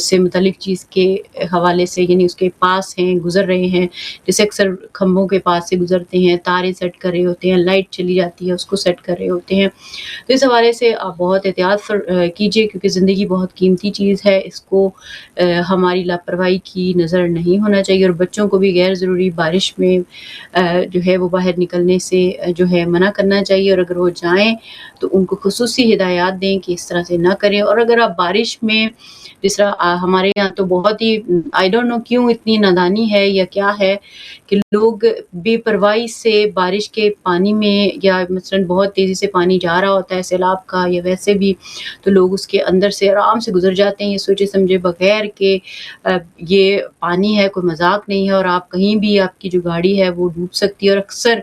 سے متعلق چیز کے حوالے سے یعنی اس کے پاس ہیں گزر رہے ہیں، جیسے اکثر کھمبوں کے پاس سے گزرتے ہیں، تاریں سیٹ کر رہے ہوتے ہیں، لائٹ چلی جاتی ہے اس کو سیٹ کر رہے ہوتے ہیں، تو اس حوالے سے آپ بہت احتیاط کیجیے، کیونکہ زندگی بہت قیمتی چیز ہے، اس کو ہماری لاپرواہی کی نظر نہیں ہونا چاہیے، اور بچوں کو بھی غیر ضروری بارش میں جو ہے وہ باہر نکلنے سے جو ہے منع کرنا چاہیے، اور اگر وہ جائیں تو ان کو خصوصی ہدایات دیں کہ اس طرح سے نہ کریں۔ اور اگر آپ بارش میں جس طرح ہمارے یہاں تو بہت ہی آئی ڈونٹ نو کیوں اتنی نادانی ہے یا کیا ہے کہ لوگ بے پرواہی سے بارش کے پانی میں، یا مثلاً بہت تیزی سے پانی جا رہا ہوتا ہے سیلاب کا یا ویسے بھی، تو لوگ اس کے اندر سے آرام سے گزر جاتے ہیں یہ سوچے سمجھے بغیر کہ یہ پانی ہے، کوئی مذاق نہیں ہے، اور آپ کہیں بھی آپ کی جو گاڑی ہے وہ ڈوب سکتی ہے، اور اکثر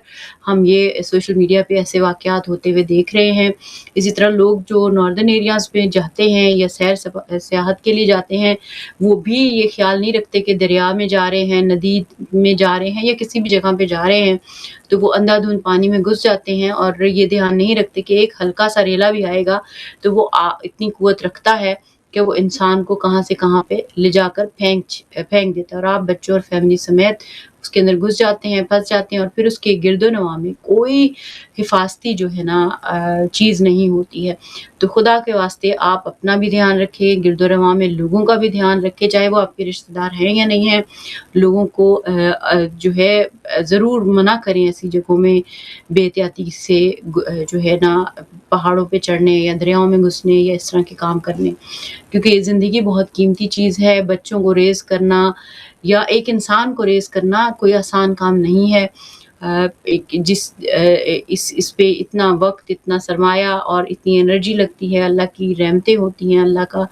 ہم یہ سوشل میڈیا پہ ایسے واقعات ہوتے ہوئے دیکھ رہے ہیں۔ اسی طرح لوگ جو ناردرن ایریاز میں جاتے ہیں یا سیاحت کے لیے جاتے ہیں، وہ بھی یہ خیال نہیں رکھتے کہ دریا میں جا رہے ہیں، ندی میں جا رہے ہیں یا کسی بھی جگہ پہ جا رہے ہیں، تو وہ اندھا دھند پانی میں گھس جاتے ہیں، اور یہ دھیان نہیں رکھتے کہ ایک ہلکا سا ریلا بھی آئے گا تو وہ اتنی قوت رکھتا ہے کہ وہ انسان کو کہاں سے کہاں پہ لے جا کر پھینک دیتا ہے، اور آپ بچوں اور فیملی سمیت اس کے اندر گھس جاتے ہیں، پھنس جاتے ہیں، اور پھر اس کے گرد و نواح میں کوئی حفاظتی جو ہے نا چیز نہیں ہوتی ہے۔ تو خدا کے واسطے آپ اپنا بھی دھیان رکھیں، گرد و نواح میں لوگوں کا بھی دھیان رکھیں، چاہے وہ آپ کے رشتہ دار ہیں یا نہیں ہیں، لوگوں کو جو ہے ضرور منع کریں ایسی جگہوں میں بے احتیاطی سے جو ہے نا پہاڑوں پہ چڑھنے یا دریاؤں میں گھسنے یا اس طرح کے کام کرنے، کیونکہ یہ زندگی بہت قیمتی چیز ہے۔ بچوں کو ریز کرنا یا ایک انسان کو ریز کرنا کوئی آسان کام نہیں ہے، اس پہ اتنا وقت، اتنا سرمایہ اور اتنی انرجی لگتی ہے، اللہ کی رحمتیں ہوتی ہیں، اللہ کا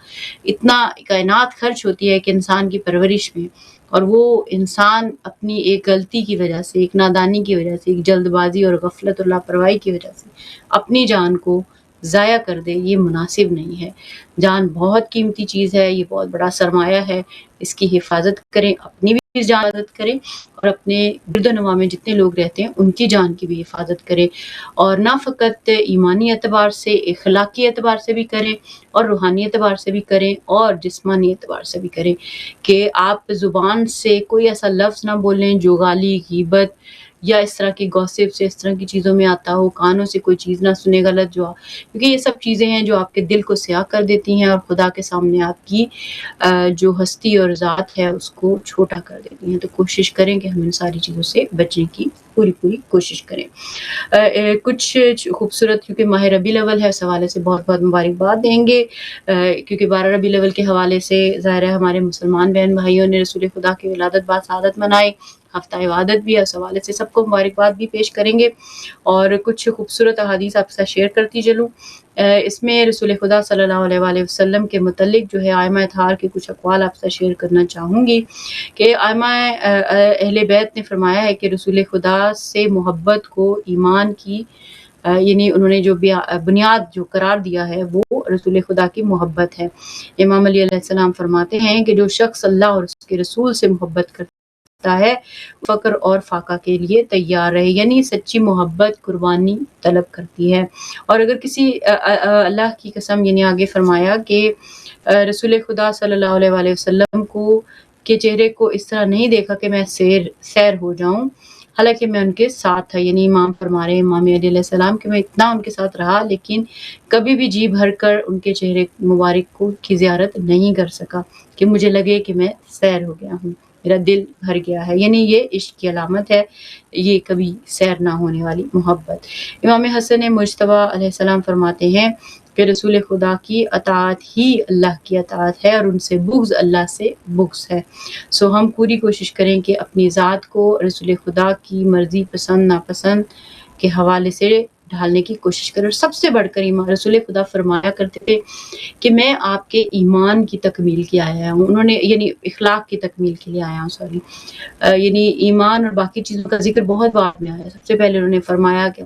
اتنا کائنات خرچ ہوتی ہے کہ انسان کی پرورش میں، اور وہ انسان اپنی ایک غلطی کی وجہ سے، ایک نادانی کی وجہ سے، ایک جلد بازی اور غفلت اور لاپرواہی کی وجہ سے اپنی جان کو ضائع کر دے، یہ مناسب نہیں ہے۔ جان بہت قیمتی چیز ہے، یہ بہت بڑا سرمایہ ہے، اس کی حفاظت کریں، اپنی بھی جان حفاظت کریں، اور اپنے گرد و نواح میں جتنے لوگ رہتے ہیں ان کی جان کی بھی حفاظت کریں، اور نہ فقط ایمانی اعتبار سے، اخلاقی اعتبار سے بھی کریں، اور روحانی اعتبار سے بھی کریں، اور جسمانی اعتبار سے بھی کریں، کہ آپ زبان سے کوئی ایسا لفظ نہ بولیں جو گالی، غیبت یا اس طرح کی گوسپ سے، اس طرح کی چیزوں میں آتا ہو، کانوں سے کوئی چیز نہ سنے غلط، کیونکہ یہ سب چیزیں ہیں جو آپ کے دل کو سیاہ کر دیتی ہیں، اور خدا کے سامنے آپ کی جو ہستی اور ذات ہے اس کو چھوٹا کر دیتی ہیں۔ تو کوشش کریں کہ ہم ان ساری چیزوں سے بچنے کی پوری کوشش کریں۔ کچھ خوبصورت، کیونکہ ماہ ربیع الاول ہے، اس حوالے سے بہت بہت مبارکباد دیں گے، کیونکہ 12 ربیع الاول کے حوالے سے ظاہر ہے ہمارے مسلمان بہن بھائیوں نے رسول خدا کی ولادت باسعادت منائے، ہفتہ عبادت بھی ہے، اس حوالے سے سب کو مبارکباد بھی پیش کریں گے، اور کچھ خوبصورت احادیث آپ کے ساتھ شیئر کرتی چلوں۔ اس میں رسول خدا صلی اللہ علیہ وآلہ وسلم کے متعلق جو ہے ائمہ اطہار کے کچھ اقوال آپ سے شیئر کرنا چاہوں گی، کہ ائمہ اہل بیت نے فرمایا ہے کہ رسول خدا سے محبت کو ایمان کی یعنی انہوں نے جو بنیاد جو قرار دیا ہے وہ رسول خدا کی محبت ہے۔ امام علی علیہ السلام فرماتے ہیں کہ جو شخص اللہ اور اس کے رسول سے محبت کرتا ہے، فقر اور فاقہ کے لیے تیار رہے، یعنی سچی محبت قربانی طلب کرتی ہے۔ اور اگر کسی اللہ کی قسم، یعنی آگے فرمایا کہ رسول خدا صلی اللہ علیہ وآلہ وسلم کے چہرے کو اس طرح نہیں دیکھا کہ میں سیر ہو جاؤں، حالانکہ میں ان کے ساتھ تھا، یعنی امام فرما رہے ہیں، امام علی علیہ السلام، کہ میں اتنا ان کے ساتھ رہا لیکن کبھی بھی جی بھر کر ان کے چہرے مبارک کی زیارت نہیں کر سکا کہ مجھے لگے کہ میں سیر ہو گیا ہوں، میرا دل بھر گیا ہے، یعنی یہ عشق کی علامت ہے، یہ کبھی سیر نہ ہونے والی محبت۔ امام حسن مجتبی علیہ السلام فرماتے ہیں کہ رسول خدا کی اطاعت ہی اللہ کی اطاعت ہے، اور ان سے بغض اللہ سے بغض ہے۔ سو ہم پوری کوشش کریں کہ اپنی ذات کو رسول خدا کی مرضی، پسند ناپسند کے حوالے سے ڈھالنے کی کوشش کریں، اور سب سے بڑھ کر رسول خدا فرمایا کرتے تھے کہ میں آپ کے ایمان کی تکمیل کے آیا ہوں، انہوں نے یعنی اخلاق کی تکمیل کے لیے آیا ہوں، یعنی ایمان اور باقی چیزوں کا ذکر بہت بعد میں آیا، سب سے پہلے انہوں نے فرمایا کہ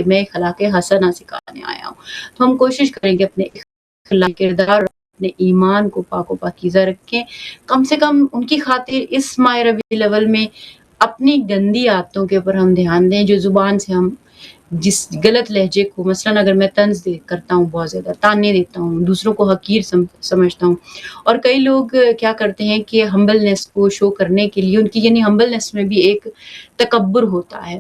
میں اخلاق حسنہ سکھانے آیا ہوں۔ تو ہم کوشش کریں کہ اپنے اخلاق کردار اور اپنے ایمان کو پاک و پاکیزہ رکھیں، کم سے کم ان کی خاطر اس ماہ ربیع الاول میں اپنی گندی عادتوں کے اوپر ہم دھیان دیں، جو زبان سے ہم جس غلط لہجے کو، مثلاً اگر میں طنز کرتا ہوں، بہت زیادہ تانے دیتا ہوں، دوسروں کو حقیر سمجھتا ہوں، اور کئی لوگ کیا کرتے ہیں کہ ہمبلنس کو شو کرنے کے لیے، ان کی یعنی ہمبلنس میں بھی ایک تکبر ہوتا ہے،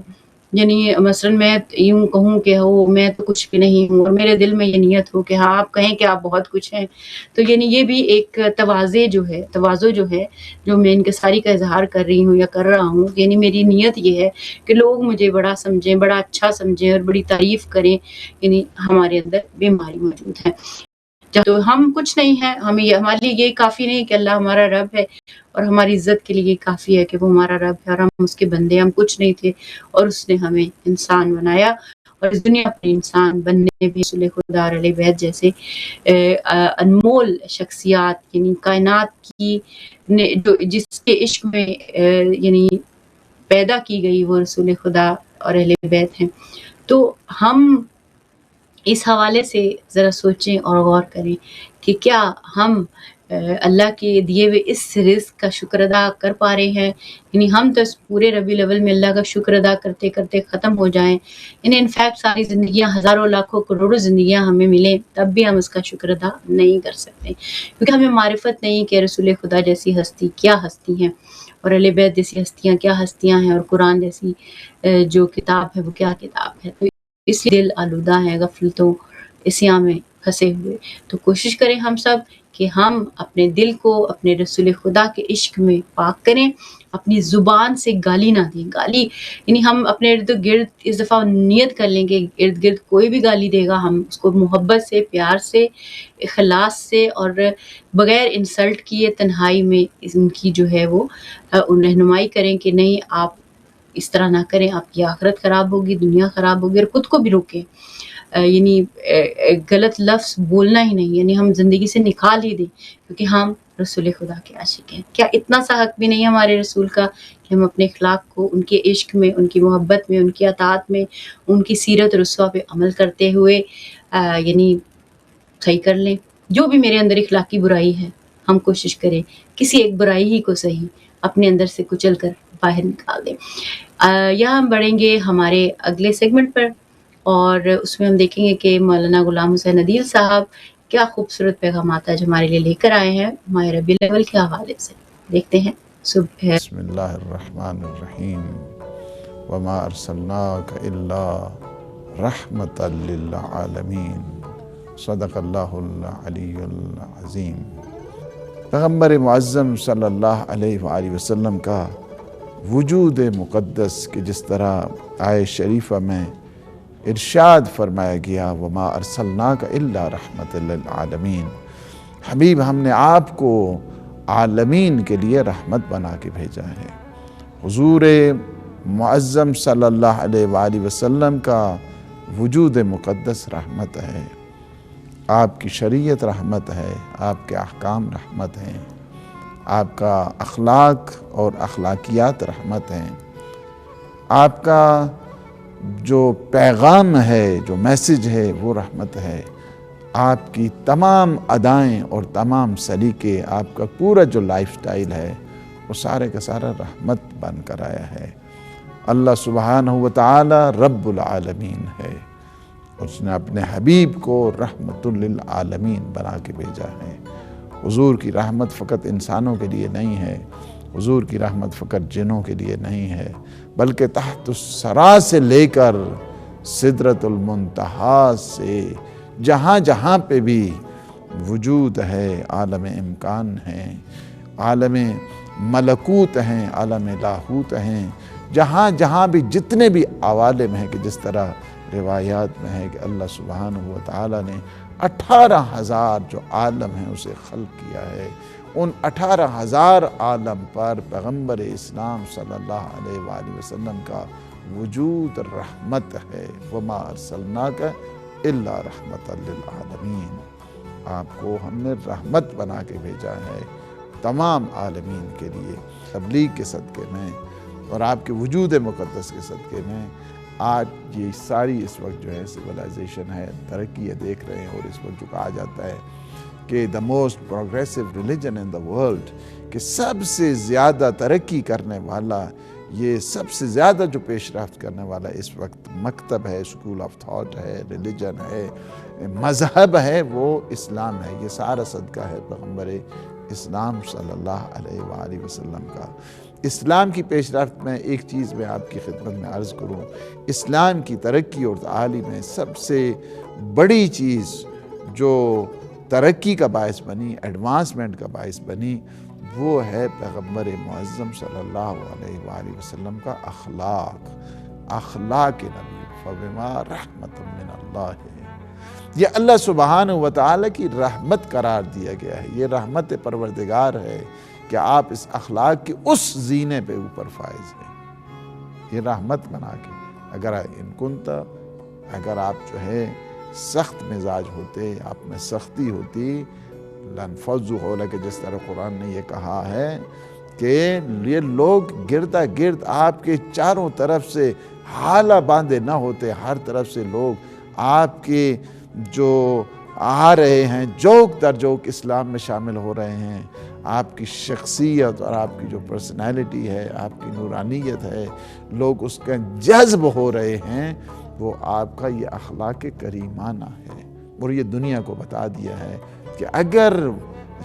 یعنی مثلاً میں یوں کہوں کہ میں تو کچھ بھی نہیں ہوں، اور میرے دل میں یہ نیت ہو کہ ہاں آپ کہیں کہ آپ بہت کچھ ہیں، تو یعنی یہ بھی ایک تواضع جو ہے جو میں انکساری کا اظہار کر رہی ہوں یا کر رہا ہوں، یعنی میری نیت یہ ہے کہ لوگ مجھے بڑا سمجھیں، بڑا اچھا سمجھیں اور بڑی تعریف کریں، یعنی ہمارے اندر بیماری موجود ہے، تو ہم کچھ نہیں ہیں، ہمارے لیے یہ کافی نہیں کہ اللہ ہمارا رب ہے، اور ہماری عزت کے لیے یہ کافی ہے کہ وہ ہمارا رب ہے اور ہم اس کے بندے، ہم کچھ نہیں تھے اور اس نے ہمیں انسان بنایا، اور اس دنیا میں انسان بننے بھی رسول خدا اور اہل بیت جیسے انمول شخصیات، یعنی کائنات کی جس کے عشق میں یعنی پیدا کی گئی وہ رسول خدا اور اہل بیت ہیں، تو ہم اس حوالے سے ذرا سوچیں اور غور کریں کہ کیا ہم اللہ کے دیے ہوئے اس رزق کا شکر ادا کر پا رہے ہیں، یعنی ہم تو پورے ربیع الاول میں اللہ کا شکر ادا کرتے کرتے ختم ہو جائیں، یعنی انفیکٹ ساری زندگیاں، ہزاروں لاکھوں کروڑوں زندگیاں ہمیں ملیں، تب بھی ہم اس کا شکر ادا نہیں کر سکتے، کیونکہ ہمیں معرفت نہیں کہ رسول خدا جیسی ہستی کیا ہستی ہیں، اور اہل بیت جیسی ہستیاں کیا ہستیاں ہیں، اور قرآن جیسی جو کتاب ہے وہ کیا کتاب ہے، تو اس لیے دل آلودہ ہے غفلتوں اسیاں میں پھنسے ہوئے، تو کوشش کریں ہم سب کہ ہم اپنے دل کو اپنے رسول خدا کے عشق میں پاک کریں، اپنی زبان سے گالی نہ دیں، گالی یعنی ہم اپنے ارد گرد اس دفعہ نیت کر لیں کہ ارد گرد کوئی بھی گالی دے گا، ہم اس کو محبت سے، پیار سے، اخلاص سے اور بغیر انسلٹ کیے تنہائی میں ان کی جو ہے وہ رہنمائی کریں کہ نہیں آپ اس طرح نہ کریں، آپ کی آخرت خراب ہوگی، دنیا خراب ہوگی، اور خود کو بھی روکیں، یعنی غلط لفظ بولنا ہی نہیں، یعنی ہم زندگی سے نکال ہی دیں، کیونکہ ہم رسول خدا کے عاشق ہیں، کیا اتنا سا حق بھی نہیں ہے ہمارے رسول کا کہ ہم اپنے اخلاق کو ان کے عشق میں، ان کی محبت میں، ان کی اطاعت میں، ان کی سیرت رسوا پہ عمل کرتے ہوئے یعنی صحیح کر لیں، جو بھی میرے اندر اخلاقی برائی ہے ہم کوشش کریں کسی ایک برائی ہی کو صحیح اپنے اندر سے کچل کر باہر نکال دیں۔ یہاں ہم بڑھیں گے ہمارے اگلے سیگمنٹ پر، اور اس میں ہم دیکھیں گے کہ مولانا غلام حسین عدیل صاحب کیا خوبصورت پیغامات آج ہمارے لیے لے کر آئے ہیں ماہ ربیع الاول کے حوالے سے، دیکھتے ہیں۔ صبح بسم اللہ الرحمن الرحیم وما ارسلناک الا رحمتا للعالمین صدق اللہ العلی العظیم۔ پیغمبر معظم صلی اللہ علیہ وآلہ وسلم کا وجود مقدس کہ جس طرح آیہ شریفہ میں ارشاد فرمایا گیا وما ارسلناک الا رحمتا للعالمین، حبیب ہم نے آپ کو عالمین کے لیے رحمت بنا کے بھیجا ہے۔ حضور معظم صلی اللہ علیہ وآلہ وسلم کا وجود مقدس رحمت ہے، آپ کی شریعت رحمت ہے، آپ کے احکام رحمت ہیں، آپ کا اخلاق اور اخلاقیات رحمت ہیں، آپ کا جو پیغام ہے، جو میسج ہے وہ رحمت ہے، آپ کی تمام ادائیں اور تمام سلیقے، آپ کا پورا جو لائف سٹائل ہے وہ سارے کا سارا رحمت بن کر آیا ہے۔ اللہ سبحانہ وتعالی رب العالمین ہے، اس نے اپنے حبیب کو رحمت للعالمین بنا کے بھیجا ہے۔ حضور کی رحمت فقط انسانوں کے لیے نہیں ہے، حضور کی رحمت فقط جنوں کے لیے نہیں ہے، بلکہ تحت الثری سے لے کر سدرۃ المنتہا سے جہاں جہاں پہ بھی وجود ہے، عالم امکان ہے، عالم ملکوت ہیں، عالم لاہوت ہیں، جہاں جہاں بھی جتنے بھی عوالم ہیں، کہ جس طرح روایات میں ہے کہ اللہ سبحانہ و تعالیٰ نے 18,000 جو عالم ہیں اسے خلق کیا ہے، ان 18,000 عالم پر پیغمبر اسلام صلی اللہ علیہ وآلہ وسلم کا وجود رحمت ہے۔ وما ارسلناک الا رحمت للعالمین، آپ کو ہم نے رحمت بنا کے بھیجا ہے تمام عالمین کے لیے۔ تبلیغ کے صدقے میں اور آپ کے وجود مقدس کے صدقے میں آج یہ ساری اس وقت جو ہے سویلائزیشن ہے، ترقی ہے، دیکھ رہے ہیں، اور اس وقت جو کہا جاتا ہے کہ the most progressive religion in the world، کہ سب سے زیادہ ترقی کرنے والا یہ سب سے زیادہ جو پیش رفت کرنے والا اس وقت مکتب ہے، اسکول آف تھاٹ ہے، ریلیجن ہے، مذہب ہے، وہ اسلام ہے۔ یہ سارا صدقہ ہے پیغمبر اسلام صلی اللہ علیہ وآلہ وسلم کا۔ اسلام کی پیش رفت میں ایک چیز میں آپ کی خدمت میں عرض کروں، اسلام کی ترقی اور تعالی میں سب سے بڑی چیز جو ترقی کا باعث بنی، ایڈوانسمنٹ کا باعث بنی، وہ ہے پیغمبر معظم صلی اللہ علیہ وآلہ وسلم کا اخلاق نبی، فبما رحمت من اللہ۔ یہ اللہ سبحانہ و تعالی کی رحمت قرار دیا گیا ہے، یہ رحمت پروردگار ہے کہ آپ اس اخلاق کے اس زینے پہ اوپر فائز ہیں، یہ رحمت بنا کے۔ اگر آپ جو ہے سخت مزاج ہوتے، آپ میں سختی ہوتی، لنفضوا حولک، جس طرح قرآن نے یہ کہا ہے کہ یہ لوگ گردا گرد آپ کے چاروں طرف سے حالہ باندھے نہ ہوتے، ہر طرف سے لوگ آپ کے جو آ رہے ہیں، جوک در جوک اسلام میں شامل ہو رہے ہیں، آپ کی شخصیت اور آپ کی جو پرسنالٹی ہے، آپ کی نورانیت ہے، لوگ اس کا جذب ہو رہے ہیں، وہ آپ کا یہ اخلاق کریمانہ ہے۔ اور یہ دنیا کو بتا دیا ہے کہ اگر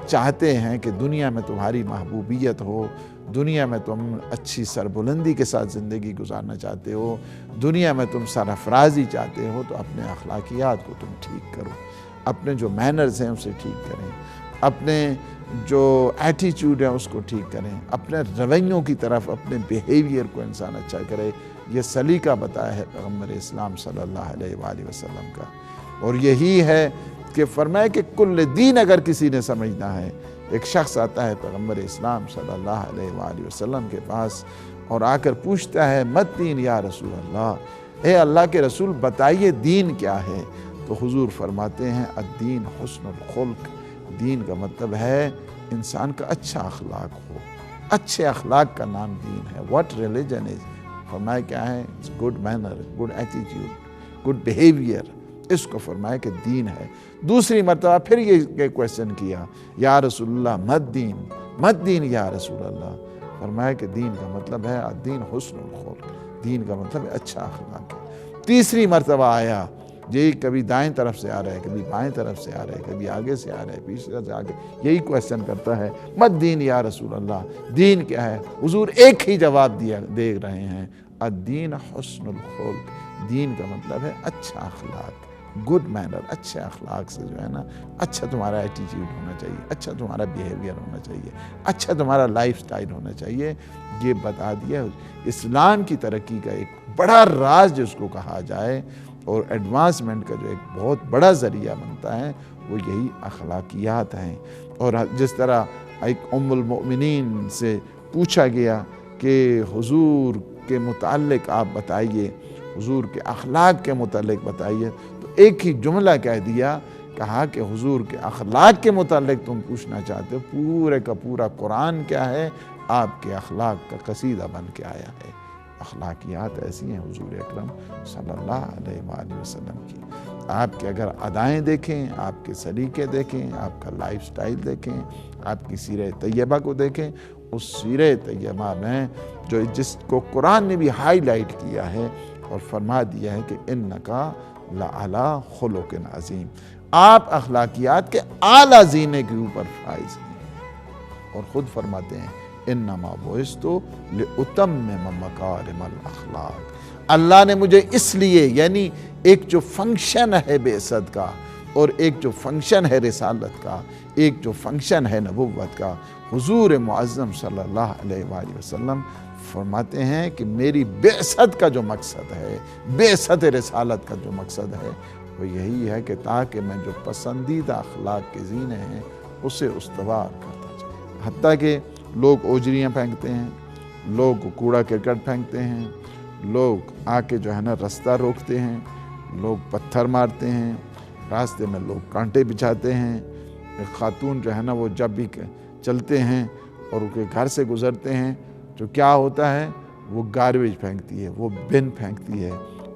چاہتے ہیں کہ دنیا میں تمہاری محبوبیت ہو، دنیا میں تم اچھی سربلندی کے ساتھ زندگی گزارنا چاہتے ہو، دنیا میں تم سرفرازی چاہتے ہو، تو اپنے اخلاقیات کو تم ٹھیک کرو، اپنے جو مینرز ہیں اسے ٹھیک کریں، اپنے جو ایٹیچیوڈ ہے اس کو ٹھیک کریں، اپنے رویوں کی طرف، اپنے بیہیویئر کو انسان اچھا کرے۔ یہ سلیقہ بتایا ہے پیغمبر اسلام صلی اللہ علیہ وآلہ وسلم کا، اور یہی ہے کہ فرمایا کہ کل دین اگر کسی نے سمجھنا ہے، ایک شخص آتا ہے پیغمبر اسلام صلی اللہ علیہ وآلہ وسلم کے پاس اور آ کر پوچھتا ہے مت دین یا رسول اللہ، اے اللہ کے رسول بتائیے دین کیا ہے؟ تو حضور فرماتے ہیں الدین حسن الخلق، دین کا مطلب ہے انسان کا اچھا اخلاق ہو، اچھے اخلاق کا نام دین ہے۔ What religion is? فرمایا کیا ہے؟ Good manner, good attitude, good behaviour, اس کو فرمایا کہ دین ہے۔ دوسری مرتبہ پھر یہ کویسچن کیا، یا رسول اللہ مت دین یا رسول اللہ، فرمایا کہ دین کا مطلب ہے الدین حسن الخلق، دین کا مطلب ہے اچھا اخلاق ہے۔ تیسری مرتبہ آیا، یہی کبھی دائیں طرف سے آ رہا ہے، کبھی بائیں طرف سے آ رہا ہے، کبھی آگے سے آ رہا ہے، پیچھے سے آگے، یہی کویسچن کرتا ہے مت دین یا رسول اللہ، دین کیا ہے؟ حضور ایک ہی جواب دے رہے ہیں، الدین حسن الخلق، دین کا مطلب ہے اچھا اخلاق، گڈ مینر، اچھے اخلاق سے جو ہے نا، اچھا تمہارا ایٹیٹیوڈ ہونا چاہیے، اچھا تمہارا بیہیویئر ہونا چاہیے، اچھا تمہارا لائف سٹائل ہونا چاہیے۔ یہ بتا دیا اسلام کی ترقی کا ایک بڑا راز جس کو کہا جائے اور ایڈوانسمنٹ کا جو ایک بہت بڑا ذریعہ بنتا ہے، وہ یہی اخلاقیات ہیں۔ اور جس طرح ایک ام المؤمنین سے پوچھا گیا کہ حضور کے متعلق آپ بتائیے، حضور کے اخلاق کے متعلق بتائیے، تو ایک ہی جملہ کہہ دیا، کہا کہ حضور کے اخلاق کے متعلق تم پوچھنا چاہتے ہو، پورے کا پورا قرآن کیا ہے؟ آپ کے اخلاق کا قصیدہ بن کے آیا ہے۔ اخلاقیات ایسی ہیں حضور اکرم صلی اللہ علیہ وآلہ وسلم کی۔ آپ کے اگر ادائیں دیکھیں، آپ کے سلیقے دیکھیں، آپ کا لائف سٹائل دیکھیں، آپ کی سیرہ طیبہ کو دیکھیں، اس سیرہ طیبہ میں جو جس کو قرآن نے بھی ہائی لائٹ کیا ہے اور فرما دیا ہے کہ انکا لعلی خلق عظیم، آپ اخلاقیات کے اعلیٰ زینے کے اوپر فائز ہیں، اور خود فرماتے ہیں انما بعثت لاتمم مکارم الاخلاق، اللہ نے مجھے اس لیے، یعنی ایک جو فنکشن ہے بعثت کا اور ایک جو فنکشن ہے رسالت کا، ایک جو فنکشن ہے نبوت کا، حضور معظم صلی اللہ علیہ وآلہ وسلم فرماتے ہیں کہ میری بعثت کا جو مقصد ہے، بعثت رسالت کا جو مقصد ہے، وہ یہی ہے کہ تاکہ میں جو پسندیدہ اخلاق کے زینے ہیں اسے استوار کرتا جائے۔ حتیٰ کہ لوگ اوجریاں پھینکتے ہیں، لوگ کوڑا کرکٹ پھینکتے ہیں، لوگ آ کے جو ہے نا رستہ روکتے ہیں، لوگ پتھر مارتے ہیں، راستے میں لوگ کانٹے بچھاتے ہیں۔ ایک خاتون جو ہے نا وہ جب بھی چلتے ہیں اور ان کے گھر سے گزرتے ہیں تو کیا ہوتا ہے؟ وہ گاربیج پھینکتی ہے، وہ بن پھینکتی ہے۔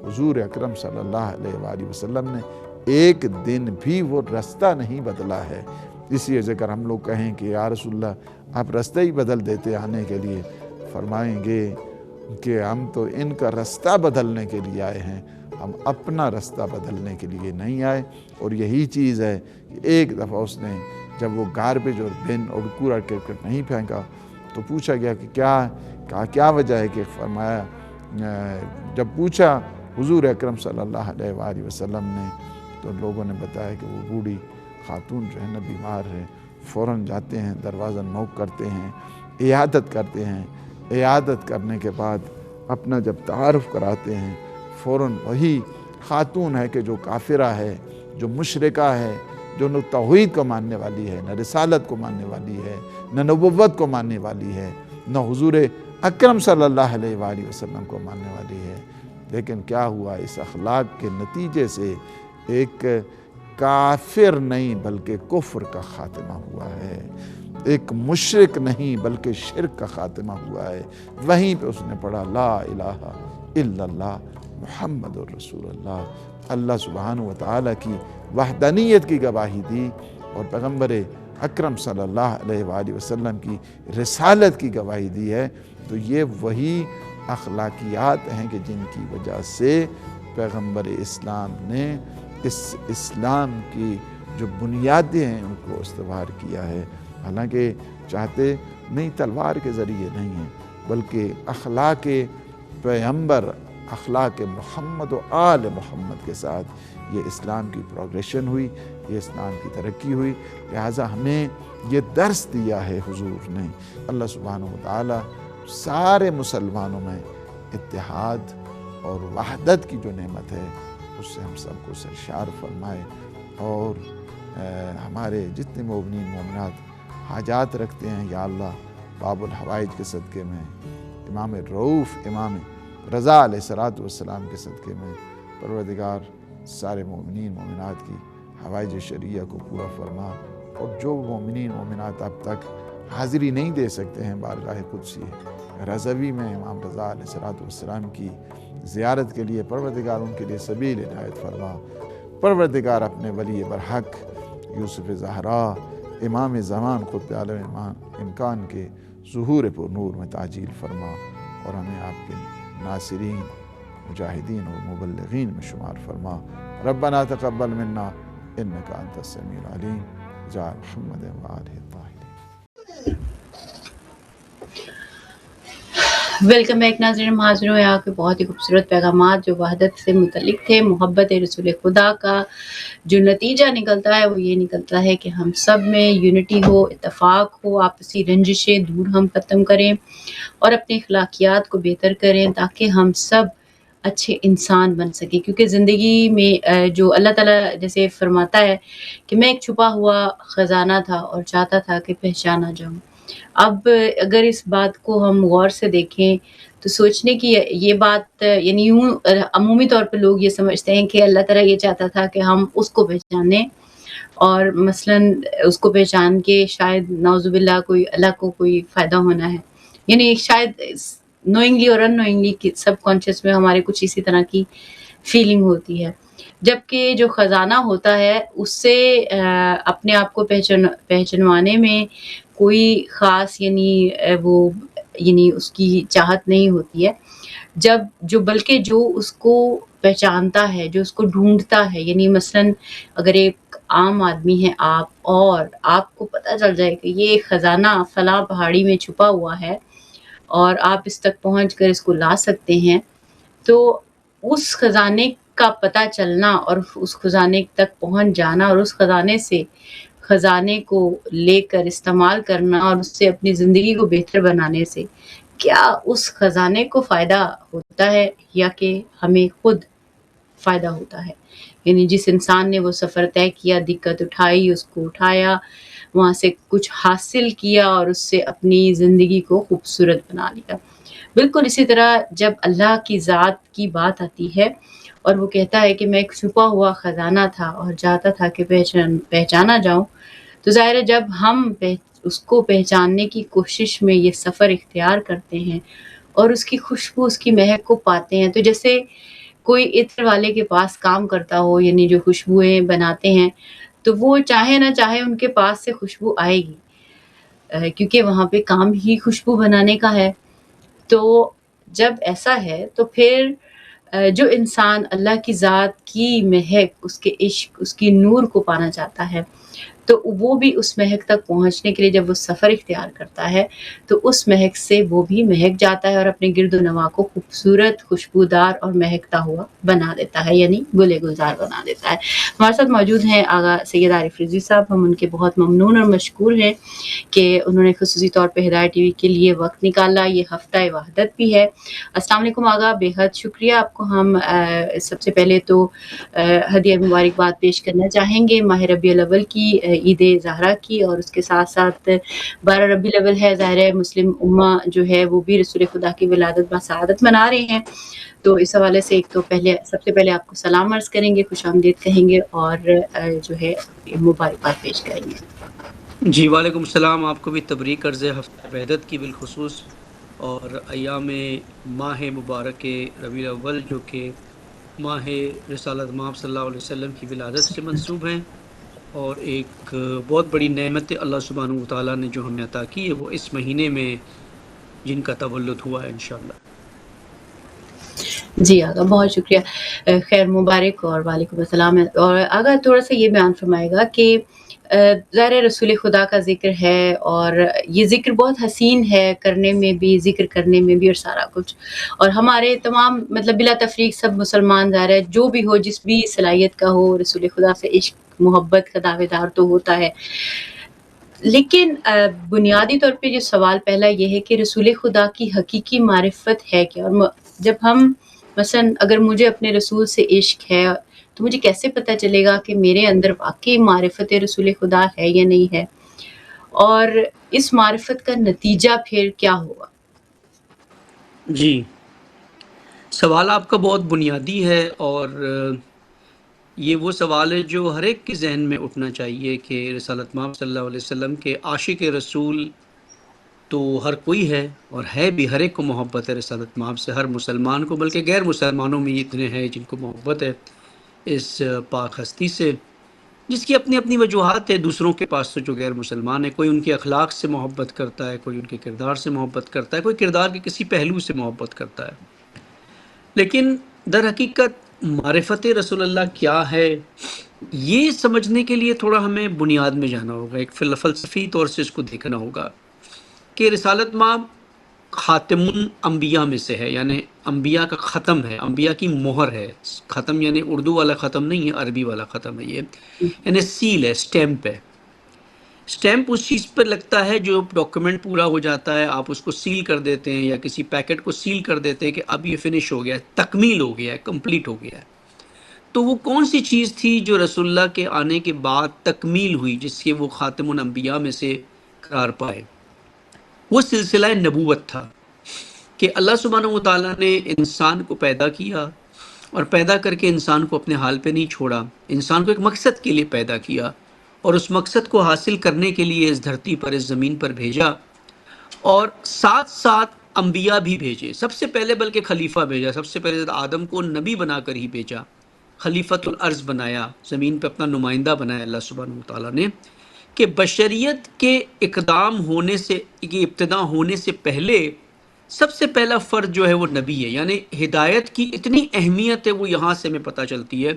حضور اکرم صلی اللہ علیہ وآلہ وسلم نے ایک دن بھی وہ رستہ نہیں بدلا ہے۔ اسی وجہ اگر ہم لوگ کہیں کہ یا رسول اللہ آپ رستہ ہی بدل دیتے آنے کے لیے، فرمائیں گے کہ ہم تو ان کا رستہ بدلنے کے لیے آئے ہیں، ہم اپنا رستہ بدلنے کے لیے نہیں آئے۔ اور یہی چیز ہے کہ ایک دفعہ اس نے جب وہ گاربیج اور بن اور کوڑا کرکٹ نہیں پھینکا تو پوچھا گیا کہ کیا وجہ ہے، کہ فرمایا جب پوچھا حضور اکرم صلی اللہ علیہ وآلہ وسلم نے تو لوگوں نے بتایا کہ وہ بوڑھی خاتون جو ہے نا بیمار ہے، فوراً جاتے ہیں، دروازہ نوک کرتے ہیں، عیادت کرتے ہیں، عیادت کرنے کے بعد اپنا جب تعارف کراتے ہیں، فوراً وہی خاتون ہے کہ جو کافرہ ہے، جو مشرکہ ہے، جو نہ توحید کو ماننے والی ہے، نہ رسالت کو ماننے والی ہے، نہ نبوت کو ماننے والی ہے، نہ حضور اکرم صلی اللہ علیہ وآلہ وسلم کو ماننے والی ہے۔ لیکن کیا ہوا، اس اخلاق کے نتیجے سے ایک کافر نہیں بلکہ کفر کا خاتمہ ہوا ہے، ایک مشرک نہیں بلکہ شرک کا خاتمہ ہوا ہے۔ وہیں پہ اس نے پڑھا لا الہ الا اللہ محمد الرسول اللہ، اللہ سبحانہ وتعالیٰ کی وحدانیت کی گواہی دی اور پیغمبر اکرم صلی اللہ علیہ وآلہ وسلم کی رسالت کی گواہی دی ہے۔ تو یہ وہی اخلاقیات ہیں کہ جن کی وجہ سے پیغمبر اسلام نے اس اسلام کی جو بنیادیں ہیں ان کو استوار کیا ہے۔ حالانکہ چاہتے نہیں تلوار کے ذریعے نہیں ہیں بلکہ اخلاق پیغمبر، اخلاق محمد و آل محمد کے ساتھ یہ اسلام کی پروگریشن ہوئی، یہ اسلام کی ترقی ہوئی۔ لہٰذا ہمیں یہ درس دیا ہے حضور نے۔ اللہ سبحانہ وتعالی سارے مسلمانوں میں اتحاد اور وحدت کی جو نعمت ہے اس سے ہم سب کو سرشار فرمائے، اور ہمارے جتنے مومنین مومنات حاجات رکھتے ہیں یا اللہ باب الحوائج کے صدقے میں، امام رؤوف امام رضا علیہ السلام کے صدقے میں پروردگار سارے مومنین مومنات کی حوائج شرعیہ کو پورا فرما، اور جو مومنین مومنات اب تک حاضری نہیں دے سکتے ہیں بارگاہ قدسی رضوی میں امام رضا علیہ السلام کی زیارت کے لیے، پروردگار ان کے لیے سبیل ہدایت فرما۔ پروردگار اپنے ولی برحق یوسف زہرا امام زمان قطب عالم امکان کے ظہور پر نور میں تعجیل فرما، اور ہمیں آپ کے ناصرین، مجاہدین اور مبلغین میں شمار فرما۔ ربنا تقبل منا انک انت السمیع العلیم، جاء محمد وآلہ الطاہرین۔ ویلکم بیک ناظرین، ہم حاضر ہوئے آپ کے بہت ہی خوبصورت پیغامات جو وحدت سے متعلق تھے۔ محبت رسول خدا کا جو نتیجہ نکلتا ہے وہ یہ نکلتا ہے کہ ہم سب میں یونٹی ہو، اتفاق ہو، آپسی رنجشیں دور ہم ختم کریں اور اپنی اخلاقیات کو بہتر کریں تاکہ ہم سب اچھے انسان بن سکیں۔ کیونکہ زندگی میں جو اللہ تعالیٰ جیسے فرماتا ہے کہ میں ایک چھپا ہوا خزانہ تھا اور چاہتا تھا کہ پہچانا جاؤں۔ اب اگر اس بات کو ہم غور سے دیکھیں تو سوچنے کی یہ بات، یعنی یوں عمومی طور پہ لوگ یہ سمجھتے ہیں کہ اللہ تعالیٰ یہ چاہتا تھا کہ ہم اس کو پہچانیں، اور مثلاً اس کو پہچان کے شاید نعوذ باللہ کوئی اللہ کو کوئی فائدہ ہونا ہے، یعنی شاید نوئنگلی اور ان نوئنگلی سب کانشیس میں ہمارے کچھ اسی طرح کی فیلنگ ہوتی ہے، جبکہ جو خزانہ ہوتا ہے اس سے اپنے آپ کو پہچانوانے میں کوئی خاص یعنی اس کی چاہت نہیں ہوتی ہے، بلکہ جو اس کو پہچانتا ہے، جو اس کو ڈھونڈتا ہے، یعنی مثلاً اگر ایک عام آدمی ہے آپ، اور آپ کو پتہ چل جائے کہ یہ خزانہ فلاں پہاڑی میں چھپا ہوا ہے اور آپ اس تک پہنچ کر اس کو لا سکتے ہیں، تو اس خزانے کا پتہ چلنا اور اس خزانے تک پہنچ جانا اور اس خزانے کو لے کر استعمال کرنا اور اس سے اپنی زندگی کو بہتر بنانے سے کیا اس خزانے کو فائدہ ہوتا ہے یا کہ ہمیں خود فائدہ ہوتا ہے؟ یعنی جس انسان نے وہ سفر طے کیا، دقت اٹھائی، اس کو اٹھایا، وہاں سے کچھ حاصل کیا اور اس سے اپنی زندگی کو خوبصورت بنا لیا۔ بالکل اسی طرح جب اللہ کی ذات کی بات آتی ہے اور وہ کہتا ہے کہ میں ایک چھپا ہوا خزانہ تھا اور چاہتا تھا کہ پہچانا جاؤں، تو ظاہر ہے جب ہم اس کو پہچاننے کی کوشش میں یہ سفر اختیار کرتے ہیں اور اس کی خوشبو، اس کی مہک کو پاتے ہیں، تو جیسے کوئی عطر والے کے پاس کام کرتا ہو، یعنی جو خوشبوئیں بناتے ہیں، تو وہ چاہے نہ چاہے ان کے پاس سے خوشبو آئے گی، کیونکہ وہاں پہ کام ہی خوشبو بنانے کا ہے۔ تو جب ایسا ہے تو پھر جو انسان اللہ کی ذات کی مہک، اس کے عشق، اس کی نور کو پانا چاہتا ہے، تو وہ بھی اس مہک تک پہنچنے کے لیے جب وہ سفر اختیار کرتا ہے تو اس مہک سے وہ بھی مہک جاتا ہے اور اپنے گرد و نواح کو خوبصورت، خوشبودار اور مہکتا ہوا بنا دیتا ہے، یعنی گلے گلزار بنا دیتا ہے۔ ہمارے ساتھ موجود ہیں آغا سید عارف رضوی صاحب، ہم ان کے بہت ممنون اور مشکور ہیں کہ انہوں نے خصوصی طور پہ ہدایت ٹی وی کے لیے وقت نکالا۔ یہ ہفتہ وحدت بھی ہے۔ السلام علیکم آغا، بے حد شکریہ آپ کو۔ ہم سب سے پہلے تو ہدیہ مبارکباد پیش کرنا چاہیں گے ماہ ربیع الاول کی، عید زہرا کی، اور اس کے ساتھ ساتھ 12 ربیع الاول ہے، ظاہر ہے مسلم امہ جو ہے وہ بھی رسول خدا کی ولادت بسعادت منا رہے ہیں، تو اس حوالے سے ایک تو سب سے پہلے آپ کو سلام عرض کریں گے، خوش آمدید کہیں گے، اور جو ہے مبارکباد پیش کریں گے۔ جی وعلیکم السلام، آپ کو بھی تبریک عرض ہفتہ وحدت کی بالخصوص، اور ایام ماہ مبارک ربیع الاول جو کہ ماہ رسالت مآب صلی اللہ علیہ وسلم کی ولادت سے منسوب ہیں، اور ایک بہت بڑی نعمت اللہ سبحانہ وتعالیٰ نے جو ہمیں عطا کی ہے وہ اس مہینے میں جن کا تولد ہوا ہے انشاءاللہ۔ جی آغا بہت شکریہ، خیر مبارک، اور وعلیکم السلام۔ اور آغا تھوڑا سا یہ بیان فرمائے گا کہ ظاہر رسول خدا کا ذکر ہے، اور یہ ذکر بہت حسین ہے، کرنے میں بھی، ذکر کرنے میں بھی، اور سارا کچھ، اور ہمارے تمام مطلب بلا تفریق سب مسلمان ظاہر ہے جو بھی ہو، جس بھی صلاحیت کا ہو، رسول خدا سے عشق محبت کا دعوے دار تو ہوتا ہے، لیکن بنیادی طور پہ جو سوال پہلا یہ ہے کہ رسول خدا کی حقیقی معرفت ہے کیا؟ اور جب ہم مثلا اگر مجھے اپنے رسول سے عشق ہے تو مجھے کیسے پتہ چلے گا کہ میرے اندر واقعی معرفت رسول خدا ہے یا نہیں ہے، اور اس معرفت کا نتیجہ پھر کیا ہوگا؟ جی، سوال آپ کا بہت بنیادی ہے، اور یہ وہ سوال ہے جو ہر ایک کے ذہن میں اٹھنا چاہیے کہ رسالت مآب صلی اللہ علیہ وسلم کے عاشق رسول تو ہر کوئی ہے، اور ہے بھی، ہر ایک کو محبت ہے رسالت مآب سے، ہر مسلمان کو، بلکہ غیر مسلمانوں میں اتنے ہیں جن کو محبت ہے اس پاک ہستی سے، جس کی اپنی اپنی وجوہات ہے دوسروں کے پاس، تو جو غیر مسلمان ہے، کوئی ان کے اخلاق سے محبت کرتا ہے، کوئی ان کے کردار سے محبت کرتا ہے، کوئی کردار کے کسی پہلو سے محبت کرتا ہے، لیکن در حقیقت معرفت رسول اللہ کیا ہے، یہ سمجھنے کے لیے تھوڑا ہمیں بنیاد میں جانا ہوگا، ایک فلسفی طور سے اس کو دیکھنا ہوگا کہ رسالت مآب خاتم الانبیاء میں سے ہے، یعنی انبیاء کا ختم ہے، انبیاء کی مہر ہے۔ ختم یعنی اردو والا ختم نہیں ہے، عربی والا ختم ہے، یہ یعنی سیل ہے، سٹیمپ ہے۔ سٹیمپ اس چیز پر لگتا ہے جو ڈاکیومنٹ پورا ہو جاتا ہے، آپ اس کو سیل کر دیتے ہیں، یا کسی پیکٹ کو سیل کر دیتے ہیں کہ اب یہ فنش ہو گیا ہے، تکمیل ہو گیا ہے، کمپلیٹ ہو گیا ہے۔ تو وہ کون سی چیز تھی جو رسول اللہ کے آنے کے بعد تکمیل ہوئی، جس کے وہ خاتم الانبیاء میں سے قرار پائے؟ وہ سلسلہ نبوت تھا کہ اللہ سبحانہ وتعالیٰ نے انسان کو پیدا کیا، اور پیدا کر کے انسان کو اپنے حال پہ نہیں چھوڑا، انسان کو ایک مقصد کے لیے پیدا کیا، اور اس مقصد کو حاصل کرنے کے لیے اس دھرتی پر، اس زمین پر بھیجا، اور ساتھ ساتھ انبیاء بھی بھیجے۔ سب سے پہلے بلکہ خلیفہ بھیجا، سب سے پہلے آدم کو نبی بنا کر ہی بھیجا، خلیفۃ الارض بنایا، زمین پہ اپنا نمائندہ بنایا اللہ سبحانہ وتعالیٰ نے، کہ بشریت کے اقدام ہونے سے، کی ابتدا ہونے سے پہلے سب سے پہلا فرد جو ہے وہ نبی ہے۔ یعنی ہدایت کی اتنی اہمیت ہے، وہ یہاں سے ہمیں پتہ چلتی ہے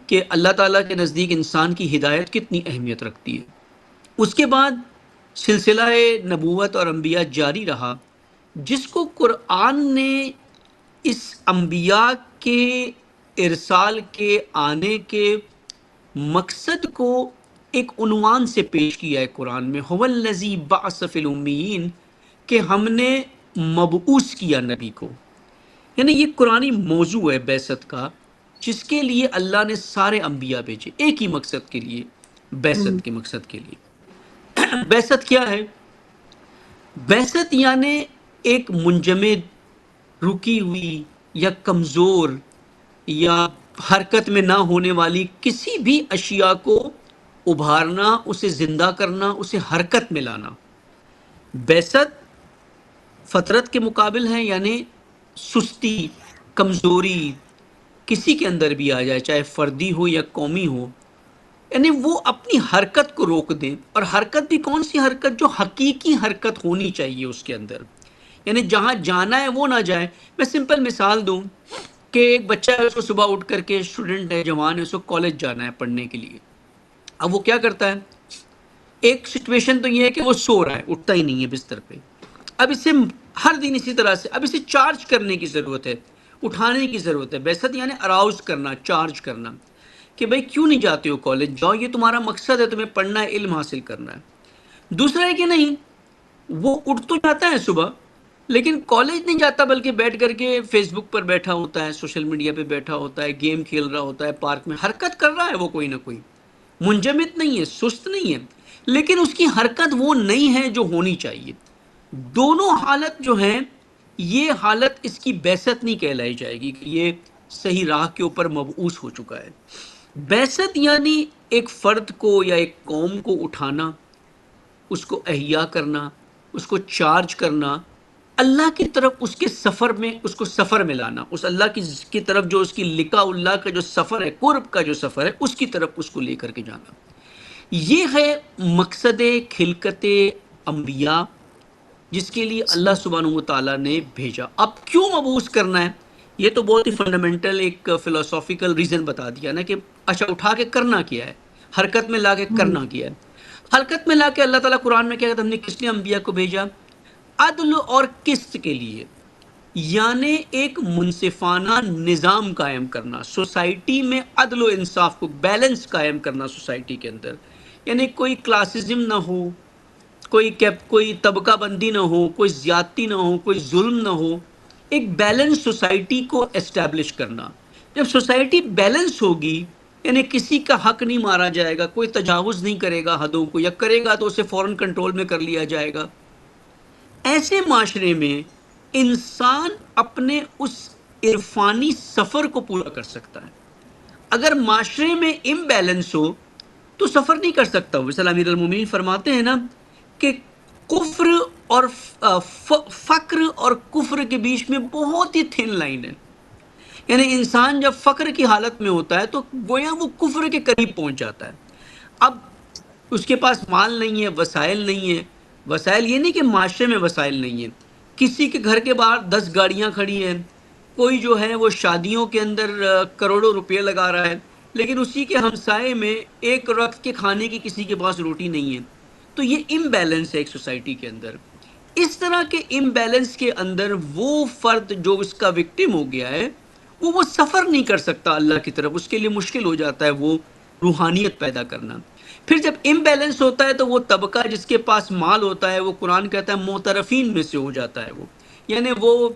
کہ اللہ تعالیٰ کے نزدیک انسان کی ہدایت کتنی اہمیت رکھتی ہے۔ اس کے بعد سلسلہ نبوت اور انبیاء جاری رہا، جس کو قرآن نے اس انبیاء کے ارسال کے آنے کے مقصد کو ایک عنوان سے پیش کیا ہے قرآن میں، هو الذی بعث فی الامیین، کہ ہم نے مبعوث کیا نبی کو۔ یعنی یہ قرآنی موضوع ہے بعثت کا، جس کے لیے اللہ نے سارے انبیاء بھیجے، ایک ہی مقصد کے لیے، بعثت کے مقصد کے لیے۔ بعثت کیا ہے؟ بعثت یعنی ایک منجمد، رکی ہوئی یا کمزور یا حرکت میں نہ ہونے والی کسی بھی اشیاء کو ابھارنا، اسے زندہ کرنا، اسے حرکت میں لانا۔ بعثت فطرت کے مقابل ہے، یعنی سستی، کمزوری کسی کے اندر بھی آ جائے، چاہے فردی ہو یا قومی ہو، یعنی وہ اپنی حرکت کو روک دیں، اور حرکت بھی کون سی حرکت؟ جو حقیقی حرکت ہونی چاہیے اس کے اندر، یعنی جہاں جانا ہے وہ نہ جائے. میں سمپل مثال دوں کہ ایک بچہ ہے، اس کو صبح اٹھ کر کے اسٹوڈنٹ ہے، جوان ہے، اس کو کالج جانا ہے پڑھنے کے لیے. اب وہ کیا کرتا ہے؟ ایک سچویشن تو یہ ہے کہ وہ سو رہا ہے، اٹھتا ہی نہیں ہے بستر پہ. اب اسے ہر دن اسی طرح سے اب اسے چارج کرنے کی ضرورت ہے، اٹھانے کی ضرورت ہے. بیست یعنی اراؤز کرنا، چارج کرنا، کہ بھائی کیوں نہیں جاتے ہو کالج؟ جاؤ، یہ تمہارا مقصد ہے، تمہیں پڑھنا ہے، علم حاصل کرنا ہے. دوسرا ہے کہ نہیں، وہ اٹھ تو جاتا ہے صبح، لیکن کالج نہیں جاتا، بلکہ بیٹھ کر کے فیس بک پر بیٹھا ہوتا ہے، سوشل میڈیا پہ بیٹھا ہوتا ہے، گیم کھیل رہا ہوتا ہے، پارک میں حرکت کر رہا ہے. وہ کوئی نہ کوئی منجمد نہیں ہے، سست نہیں ہے، لیکن اس کی حرکت وہ نہیں ہے جو ہونی چاہیے. دونوں حالت جو ہیں، یہ حالت اس کی بعثت نہیں کہلائی جائے گی کہ یہ صحیح راہ کے اوپر مبعوث ہو چکا ہے. بعثت یعنی ایک فرد کو یا ایک قوم کو اٹھانا، اس کو احیا کرنا، اس کو چارج کرنا، اللہ کی طرف اس کے سفر میں، اس کو سفر میں لانا، اس اللہ کی طرف جو اس کی لقاء اللہ کا جو سفر ہے، قرب کا جو سفر ہے، اس کی طرف اس کو لے کر کے جانا. یہ ہے مقصد خلقت انبیاء، جس کے لیے اللہ سبحانہ و تعالیٰ نے بھیجا. اب کیوں مبعوث کرنا ہے؟ یہ تو بہت ہی فنڈامنٹل ایک فلسافیکل ریزن بتا دیا نا، کہ اچھا اٹھا کے کرنا کیا ہے، حرکت میں لا کے کرنا کیا ہے. حرکت میں لا کے اللہ تعالیٰ قرآن میں کیا کہتا ہے؟ ہم نے کس لیے انبیاء کو بھیجا؟ عدل اور قسط کے لیے، یعنی ایک منصفانہ نظام قائم کرنا، سوسائٹی میں عدل و انصاف کو، بیلنس قائم کرنا سوسائٹی کے اندر. یعنی کوئی کلاسزم نہ ہو، کوئی طبقہ بندی نہ ہو، کوئی زیادتی نہ ہو، کوئی ظلم نہ ہو. ایک بیلنس سوسائٹی کو اسٹیبلش کرنا. جب سوسائٹی بیلنس ہوگی، یعنی کسی کا حق نہیں مارا جائے گا، کوئی تجاوز نہیں کرے گا حدوں کو، یا کرے گا تو اسے فوراً کنٹرول میں کر لیا جائے گا. ایسے معاشرے میں انسان اپنے اس عرفانی سفر کو پورا کر سکتا ہے. اگر معاشرے میں امبیلنس ہو تو سفر نہیں کر سکتا. ویسے امیر المومنین فرماتے ہیں نا کہ کفر اور فقر اور کفر کے بیچ میں بہت ہی تھن لائن ہے. یعنی انسان جب فقر کی حالت میں ہوتا ہے تو گویا وہ کفر کے قریب پہنچ جاتا ہے. اب اس کے پاس مال نہیں ہے، وسائل نہیں ہے. وسائل یہ نہیں کہ معاشرے میں وسائل نہیں ہیں. کسی کے گھر کے باہر 10 گاڑیاں کھڑی ہیں، کوئی جو ہے وہ شادیوں کے اندر کروڑوں روپے لگا رہا ہے، لیکن اسی کے ہمسائے میں ایک وقت کے کھانے کی کسی کے پاس روٹی نہیں ہے. تو یہ امبیلنس ہے ایک سوسائٹی کے اندر. اس طرح کے امبیلنس کے اندر وہ فرد جو اس کا وکٹم ہو گیا ہے، وہ سفر نہیں کر سکتا اللہ کی طرف. اس کے لیے مشکل ہو جاتا ہے وہ روحانیت پیدا کرنا. پھر جب امبیلنس ہوتا ہے تو وہ طبقہ جس کے پاس مال ہوتا ہے، وہ قرآن کہتا ہے معترفین میں سے ہو جاتا ہے. وہ یعنی وہ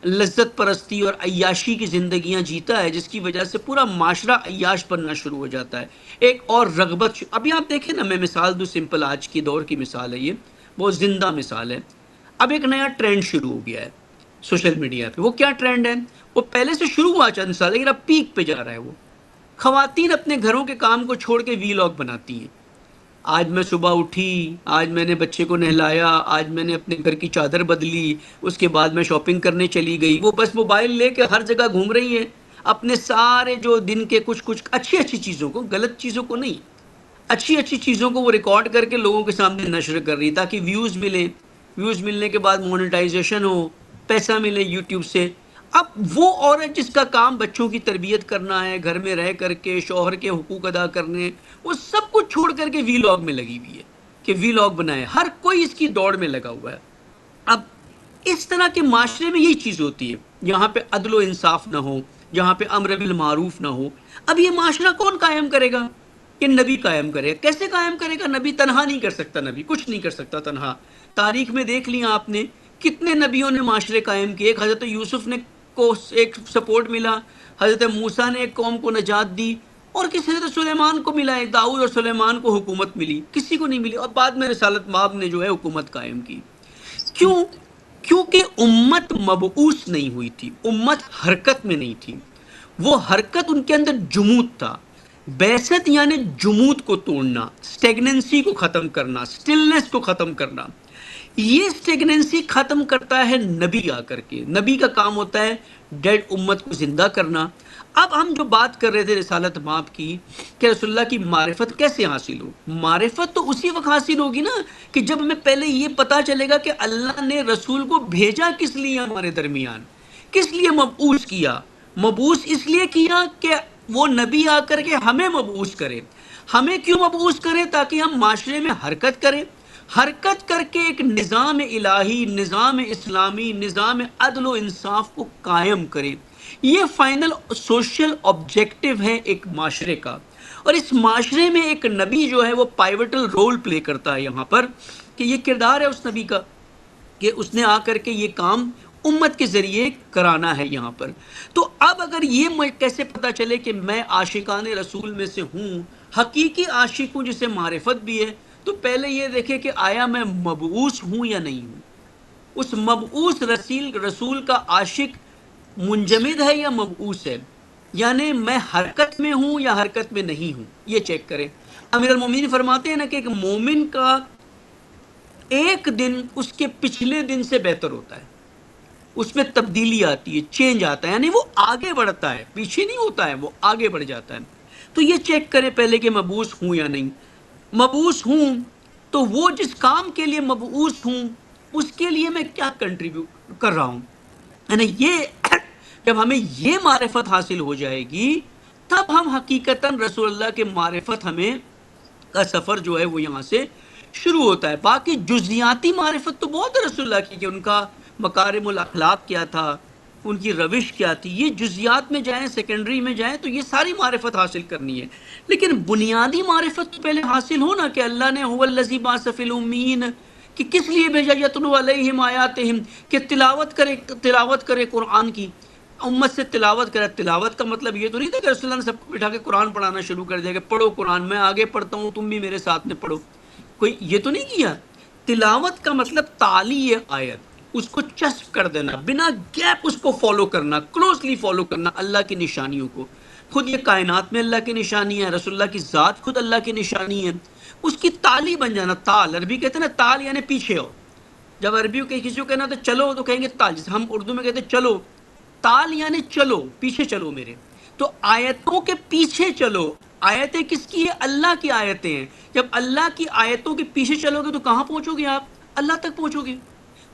لذت پرستی اور عیاشی کی زندگیاں جیتا ہے، جس کی وجہ سے پورا معاشرہ عیاش بننا شروع ہو جاتا ہے. ایک اور رغبت. ابھی آپ دیکھیں نا، میں مثال دوں سمپل، آج کی دور کی مثال ہے، یہ بہت زندہ مثال ہے. اب ایک نیا ٹرینڈ شروع ہو گیا ہے سوشل میڈیا پہ. وہ کیا ٹرینڈ ہے؟ وہ پہلے سے شروع ہوا چند سال، لیکن اب پیک پہ جا رہا ہے. وہ خواتین اپنے گھروں کے کام کو چھوڑ کے وی لاگ بناتی ہیں. آج میں صبح اٹھی، آج میں نے بچے کو نہلایا، آج میں نے اپنے گھر کی چادر بدلی، اس کے بعد میں شاپنگ کرنے چلی گئی. وہ بس موبائل لے کے ہر جگہ گھوم رہی ہیں، اپنے سارے جو دن کے کچھ اچھی چیزوں کو، غلط چیزوں کو نہیں، اچھی چیزوں کو وہ ریکارڈ کر کے لوگوں کے سامنے نشر کر رہی، تاکہ ویوز ملیں. ویوز ملنے کے بعد مونیٹائزیشن ہو، پیسہ ملے یوٹیوب سے. اب وہ عورت جس کا کام بچوں کی تربیت کرنا ہے، گھر میں رہ کر کے شوہر کے حقوق ادا کرنے، وہ سب کچھ چھوڑ کر کے وی لاگ میں لگی ہوئی ہے کہ وی لاگ بنائے. ہر کوئی اس کی دوڑ میں لگا ہوا ہے. اب اس طرح کے معاشرے میں یہی چیز ہوتی ہے، یہاں پہ عدل و انصاف نہ ہو، جہاں پہ امر بالمعروف نہ ہو. اب یہ معاشرہ کون قائم کرے گا؟ یہ نبی قائم کرے گا. کیسے قائم کرے گا؟ نبی تنہا نہیں کر سکتا، نبی کچھ نہیں کر سکتا تنہا. تاریخ میں دیکھ لیا آپ نے، کتنے نبیوں نے معاشرے قائم کیے. ایک حضرت یوسف نے کو ایک سپورٹ ملا، حضرت موسیٰ نے ایک قوم کو نجات دی، اور کسی حضرت سلیمان کو ملا ہے، داؤد اور سلیمان کو حکومت ملی، کسی کو نہیں ملی. اور بعد میں رسالت مآب نے جو ہے حکومت قائم کی. کیوں؟ کیونکہ امت مبعوث نہیں ہوئی تھی، امت حرکت میں نہیں تھی. وہ حرکت ان کے اندر جمود تھا. بعثت یعنی جمود کو توڑنا، سٹیگننسی کو ختم کرنا، سٹلنس کو ختم کرنا. یہ اسٹیگننسی ختم کرتا ہے نبی آ کر کے. نبی کا کام ہوتا ہے ڈیڈ امت کو زندہ کرنا. اب ہم جو بات کر رہے تھے رسالت مآب کی کہ رسول اللہ کی معرفت کیسے حاصل ہو. معرفت تو اسی وقت حاصل ہوگی نا کہ جب ہمیں پہلے یہ پتا چلے گا کہ اللہ نے رسول کو بھیجا کس لیے ہمارے درمیان, کس لیے مبعوث کیا. مبعوث اس لیے کیا کہ وہ نبی آ کر کے ہمیں مبعوث کرے. ہمیں کیوں مبعوث کرے؟ تاکہ ہم معاشرے میں حرکت کریں, حرکت کر کے ایک نظام الہی, نظام اسلامی, نظام عدل و انصاف کو قائم کرے. یہ فائنل سوشل آبجیکٹو ہے ایک معاشرے کا, اور اس معاشرے میں ایک نبی جو ہے وہ پائیوٹل رول پلے کرتا ہے یہاں پر, کہ یہ کردار ہے اس نبی کا کہ اس نے آ کر کے یہ کام امت کے ذریعے کرانا ہے یہاں پر. تو اب اگر یہ کیسے پتا چلے کہ میں عاشقان رسول میں سے ہوں, حقیقی عاشق ہوں جسے معرفت بھی ہے, تو پہلے یہ دیکھے کہ آیا میں مبعوث ہوں یا نہیں ہوں. اس مبعوث رسول کا عاشق منجمد ہے یا مبعوث ہے, یعنی میں حرکت میں ہوں یا حرکت میں نہیں ہوں, یہ چیک کریں. امیر المومنین فرماتے ہیں نا کہ ایک مومن کا ایک دن اس کے پچھلے دن سے بہتر ہوتا ہے, اس میں تبدیلی آتی ہے, چینج آتا ہے, یعنی وہ آگے بڑھتا ہے, پیچھے نہیں ہوتا ہے, وہ آگے بڑھ جاتا ہے. تو یہ چیک کریں پہلے کہ مبعوث ہوں یا نہیں. مبعوث ہوں تو وہ جس کام کے لیے مبعوث ہوں اس کے لیے میں کیا کنٹریبیوٹ کر رہا ہوں. یعنی یہ جب ہمیں یہ معرفت حاصل ہو جائے گی تب ہم حقیقتاً رسول اللہ کے معرفت ہمیں کا سفر جو ہے وہ یہاں سے شروع ہوتا ہے. باقی جزیاتی معرفت تو بہت ہے رسول اللہ کی, کہ ان کا مکارم الاخلاق کیا تھا, ان کی روش کیا تھی. یہ جزیات میں جائیں, سیکنڈری میں جائیں, تو یہ ساری معرفت حاصل کرنی ہے. لیکن بنیادی معرفت تو پہلے حاصل ہونا کہ اللہ نے هو الذی بعث فی الامین, کہ کس لیے بھیجا, یتلو علیہم آیاتہم, کہ تلاوت کرے قرآن کی, امت سے تلاوت کرے. تلاوت کا مطلب یہ تو نہیں تھا کہ رسول اللہ نے سب کو بٹھا کے قرآن پڑھانا شروع کر دیا کہ پڑھو قرآن, میں آگے پڑھتا ہوں تم بھی میرے ساتھ میں پڑھو. کوئی یہ تو نہیں کیا. تلاوت کا مطلب تالی آیت, اس کو چسپ کر دینا, بنا گیپ اس کو فالو کرنا, کلوزلی فالو کرنا اللہ کی نشانیوں کو. خود یہ کائنات میں اللہ کی نشانی ہے, رسول اللہ کی ذات خود اللہ کی نشانی ہے, اس کی تالی بن جانا. تال عربی کہتے ہیں نا, تال یعنی پیچھے ہو. جب عربی کو کسی کو کہنا تو چلو تو کہیں گے تال, جیسے ہم اردو میں کہتے ہیں چلو, تال یعنی چلو, پیچھے چلو میرے. تو آیتوں کے پیچھے چلو. آیتیں کس کی ہے؟ اللہ کی آیتیں ہیں. جب اللہ کی آیتوں کے پیچھے چلو گے تو کہاں پہنچو گے آپ؟ اللہ تک پہنچو گے.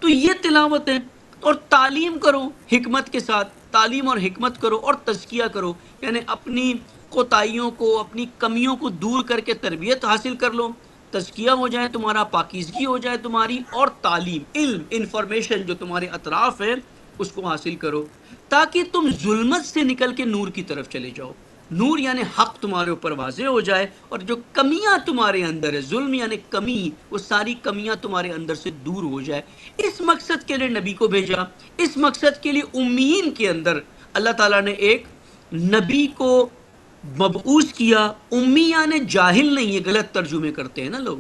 تو یہ تلاوت ہے. اور تعلیم کرو حکمت کے ساتھ, تعلیم اور حکمت کرو, اور تزکیہ کرو, یعنی اپنی کوتاہیوں کو, اپنی کمیوں کو دور کر کے تربیت حاصل کر لو. تزکیہ ہو جائے تمہارا, پاکیزگی ہو جائے تمہاری, اور تعلیم, علم, انفارمیشن جو تمہارے اطراف ہے اس کو حاصل کرو, تاکہ تم ظلمت سے نکل کے نور کی طرف چلے جاؤ. نور یعنی حق تمہارے اوپر واضح ہو جائے, اور جو کمیاں تمہارے اندر ہے, ظلم یعنی کمی, وہ ساری کمیاں تمہارے اندر سے دور ہو جائے. اس مقصد کے لیے نبی کو بھیجا. اس مقصد کے لیے امیین کے اندر اللہ تعالیٰ نے ایک نبی کو مبعوث کیا. امی یعنی جاہل نہیں, یہ غلط ترجمے کرتے ہیں نا لوگ.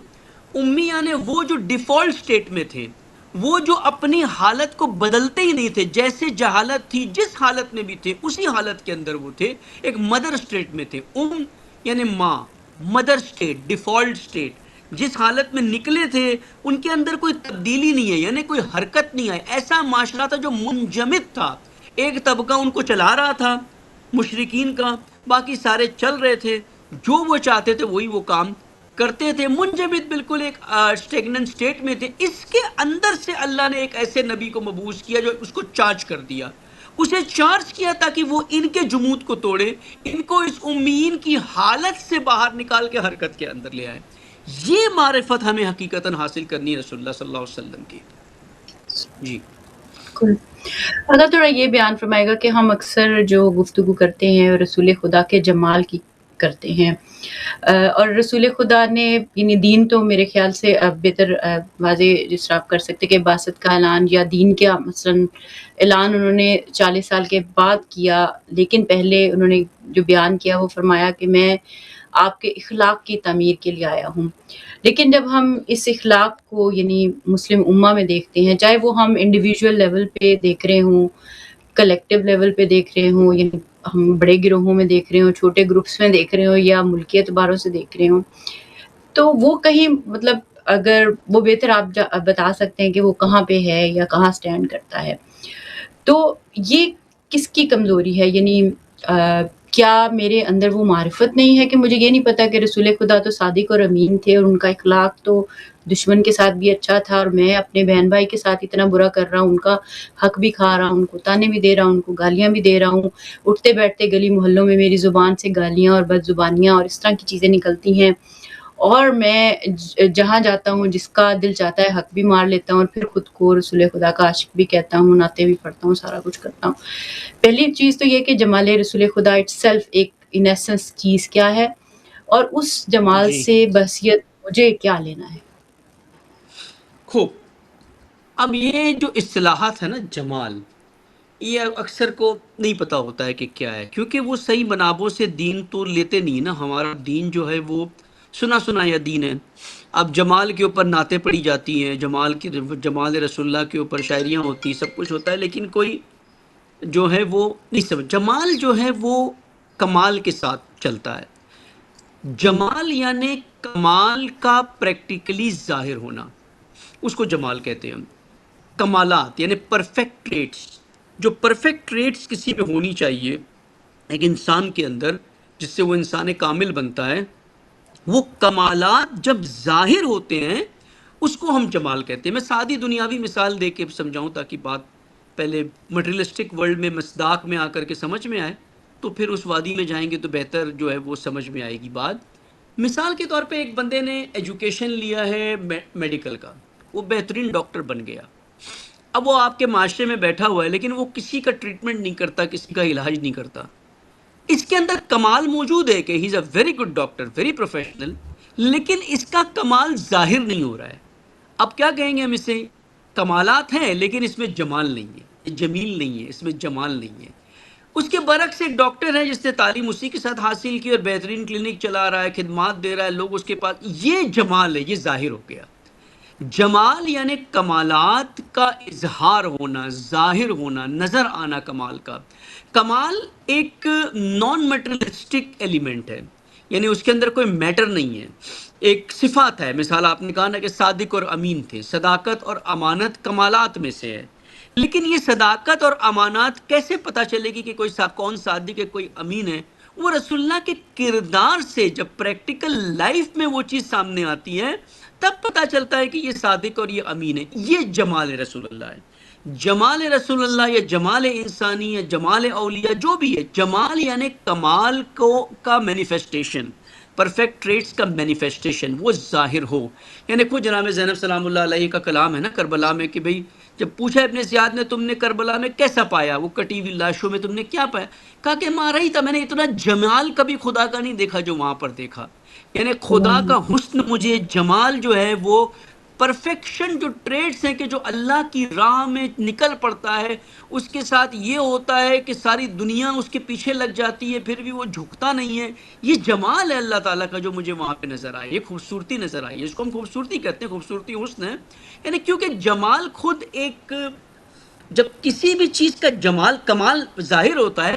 امی یعنی وہ جو ڈیفالٹ سٹیٹ میں تھے, وہ جو اپنی حالت کو بدلتے ہی نہیں تھے, جیسے جہالت تھی جس حالت میں بھی تھے اسی حالت کے اندر وہ تھے, ایک مدر سٹیٹ میں تھے. یعنی ماں, مدر سٹیٹ, ڈیفالٹ سٹیٹ, جس حالت میں نکلے تھے ان کے اندر کوئی تبدیلی نہیں ہے, یعنی کوئی حرکت نہیں آئی. ایسا معاشرہ تھا جو منجمد تھا, ایک طبقہ ان کو چلا رہا تھا مشرکین کا, باقی سارے چل رہے تھے, جو وہ چاہتے تھے وہی وہ کام کرتے تھے. منجمد, بالکل ایک اسٹیگننٹ سٹیٹ میں تھے. اس کے اندر سے اللہ نے ایک ایسے نبی کو مبعوث کیا جو اس کو چارج کر دیا, اسے چارج کیا تاکہ وہ ان کے جمود کو توڑے, ان کو اس امیین کی حالت سے باہر نکال کے حرکت کے اندر لے آئے. یہ معرفت ہمیں حقیقتاً حاصل کرنی ہے رسول اللہ صلی اللہ علیہ وسلم کی. جی اگر تھوڑا یہ بیان فرمائے گا کہ ہم اکثر جو گفتگو کرتے ہیں رسول خدا کے جمال کی کرتے ہیں, اور رسول خدا نے یعنی دین تو میرے خیال سے بہتر واضح جس طرح آپ کر سکتے کہ بعثت کا اعلان یا دین کا مثلا اعلان انہوں نے 40 سال کے بعد کیا, لیکن پہلے انہوں نے جو بیان کیا وہ فرمایا کہ میں آپ کے اخلاق کی تعمیر کے لیے آیا ہوں. لیکن جب ہم اس اخلاق کو یعنی مسلم امہ میں دیکھتے ہیں, چاہے وہ ہم انڈیویجول لیول پہ دیکھ رہے ہوں, کلیکٹیو لیول پہ دیکھ رہے ہوں, یعنی ہم بڑے گروہوں میں دیکھ رہے ہوں, چھوٹے گروپس میں دیکھ رہے ہوں, یا ملکی اعتباروں سے دیکھ رہے ہوں, تو وہ کہیں مطلب اگر وہ بہتر آپ بتا سکتے ہیں کہ وہ کہاں پہ ہے یا کہاں سٹینڈ کرتا ہے. تو یہ کس کی کمزوری ہے؟ یعنی کیا میرے اندر وہ معرفت نہیں ہے کہ مجھے یہ نہیں پتا کہ رسول خدا تو صادق اور امین تھے، اور ان کا اخلاق تو دشمن کے ساتھ بھی اچھا تھا، اور میں اپنے بہن بھائی کے ساتھ اتنا برا کر رہا ہوں، ان کا حق بھی کھا رہا ہوں، ان کو تانے بھی دے رہا ہوں، ان کو گالیاں بھی دے رہا ہوں، اٹھتے بیٹھتے گلی محلوں میں میری زبان سے گالیاں اور بد زبانیاں اور اس طرح کی چیزیں نکلتی ہیں، اور میں جہاں جاتا ہوں جس کا دل چاہتا ہے حق بھی مار لیتا ہوں، اور پھر خود کو رسول خدا کا عاشق بھی کہتا ہوں، نعتیں بھی پڑھتا ہوں، سارا کچھ کرتا ہوں. پہلی چیز تو یہ کہ جمال رسول خدا اٹ سیلف ایک ان ایسنس چیز کیا ہے، اور اس جمال جی سے بصیرت مجھے کیا لینا ہے؟ خوب. اب یہ جو اصطلاحات ہے نا جمال، یہ اکثر کو نہیں پتا ہوتا ہے کہ کیا ہے، کیونکہ وہ صحیح منابوں سے دین تو لیتے نہیں نا. ہمارا دین جو ہے وہ سنا سنایا دین ہے. اب جمال کے اوپر نعتیں پڑھی جاتی ہیں، جمال رسول اللہ کے اوپر شاعریاں ہوتی، سب کچھ ہوتا ہے، لیکن کوئی جو ہے وہ نہیں سمجھ. جمال جو ہے وہ کمال کے ساتھ چلتا ہے. جمال یعنی کمال کا پریکٹیکلی ظاہر ہونا، اس کو جمال کہتے ہیں. کمالات یعنی پرفیکٹ ٹریٹس، جو پرفیکٹ ٹریٹس کسی میں ہونی چاہیے ایک انسان کے اندر، جس سے وہ انسان کامل بنتا ہے، وہ کمالات جب ظاہر ہوتے ہیں اس کو ہم جمال کہتے ہیں. میں سادی دنیاوی مثال دے کے سمجھاؤں تاکہ بات پہلے مٹریلسٹک ورلڈ میں مصداق میں آ کر کے سمجھ میں آئے، تو پھر اس وادی میں جائیں گے تو بہتر جو ہے وہ سمجھ میں آئے گی بات. مثال کے طور پہ ایک بندے نے ایجوکیشن لیا ہے میڈیکل کا، وہ بہترین ڈاکٹر بن گیا. اب وہ آپ کے معاشرے میں بیٹھا ہوا ہے، لیکن وہ کسی کا ٹریٹمنٹ نہیں کرتا، کسی کا علاج نہیں کرتا. اس کے اندر کمال موجود ہے کہ he is a very good doctor, very professional, لیکن اس کا کمال ظاہر نہیں ہو رہا ہے. اب کیا کہیں گے ہم اسے؟ کمالات ہیں لیکن اس میں جمال نہیں ہے، جمیل نہیں ہے، اس میں جمال نہیں ہے. اس کے برعکس ایک ڈاکٹر ہے جس نے تعلیم اسی کے ساتھ حاصل کی اور بہترین کلینک چلا رہا ہے، خدمات دے رہا ہے، لوگ اس کے پاس، یہ جمال ہے، یہ ظاہر ہو گیا. جمال یعنی کمالات کا اظہار ہونا، ظاہر ہونا، نظر آنا کمال کا. کمال ایک نان میٹریلسٹک ایلیمنٹ ہے، یعنی اس کے اندر کوئی میٹر نہیں ہے، ایک صفات ہے. مثال آپ نے کہا نا کہ صادق اور امین تھے، صداقت اور امانت کمالات میں سے ہے. لیکن یہ صداقت اور امانات کیسے پتہ چلے گی کہ کون صادق ہے کوئی امین ہے؟ وہ رسول اللہ کے کردار سے جب پریکٹیکل لائف میں وہ چیز سامنے آتی ہے تب پتہ چلتا ہے کہ یہ صادق اور یہ امین ہے. یہ جمال رسول اللہ ہے. جمال رسول اللہ یا جمال انسانی یا جمال اولیاء جو بھی ہے، جمال یعنی کمال کا مینیفیسٹیشن، پرفیکٹ ٹریٹس کا مینیفیسٹیشن، وہ ظاہر ہو. یعنی خود جناب زینب سلام اللہ علیہ کا کلام ہے نا کربلا میں کہ بھئی جب پوچھا ابن زیاد نے تم نے کربلا میں کیسا پایا، وہ کٹی ہوئی لاشوں میں تم نے کیا پایا؟ کہا کہ مارا ہی تھا، میں نے اتنا جمال کبھی خدا کا نہیں دیکھا جو وہاں پر دیکھا. یعنی خدا کا حسن مجھے، جمال جو ہے وہ پرفیکشن، جو ٹریٹس ہیں کہ جو اللہ کی راہ میں نکل پڑتا ہے، اس کے ساتھ یہ ہوتا ہے کہ ساری دنیا اس کے پیچھے لگ جاتی ہے پھر بھی وہ جھکتا نہیں ہے. یہ جمال ہے اللہ تعالیٰ کا جو مجھے وہاں پہ نظر آئی، یہ خوبصورتی نظر آئی ہے. اس کو ہم خوبصورتی کہتے ہیں، خوبصورتی حسن ہے. یعنی کیونکہ جمال خود ایک، جب کسی بھی چیز کا جمال کمال ظاہر ہوتا ہے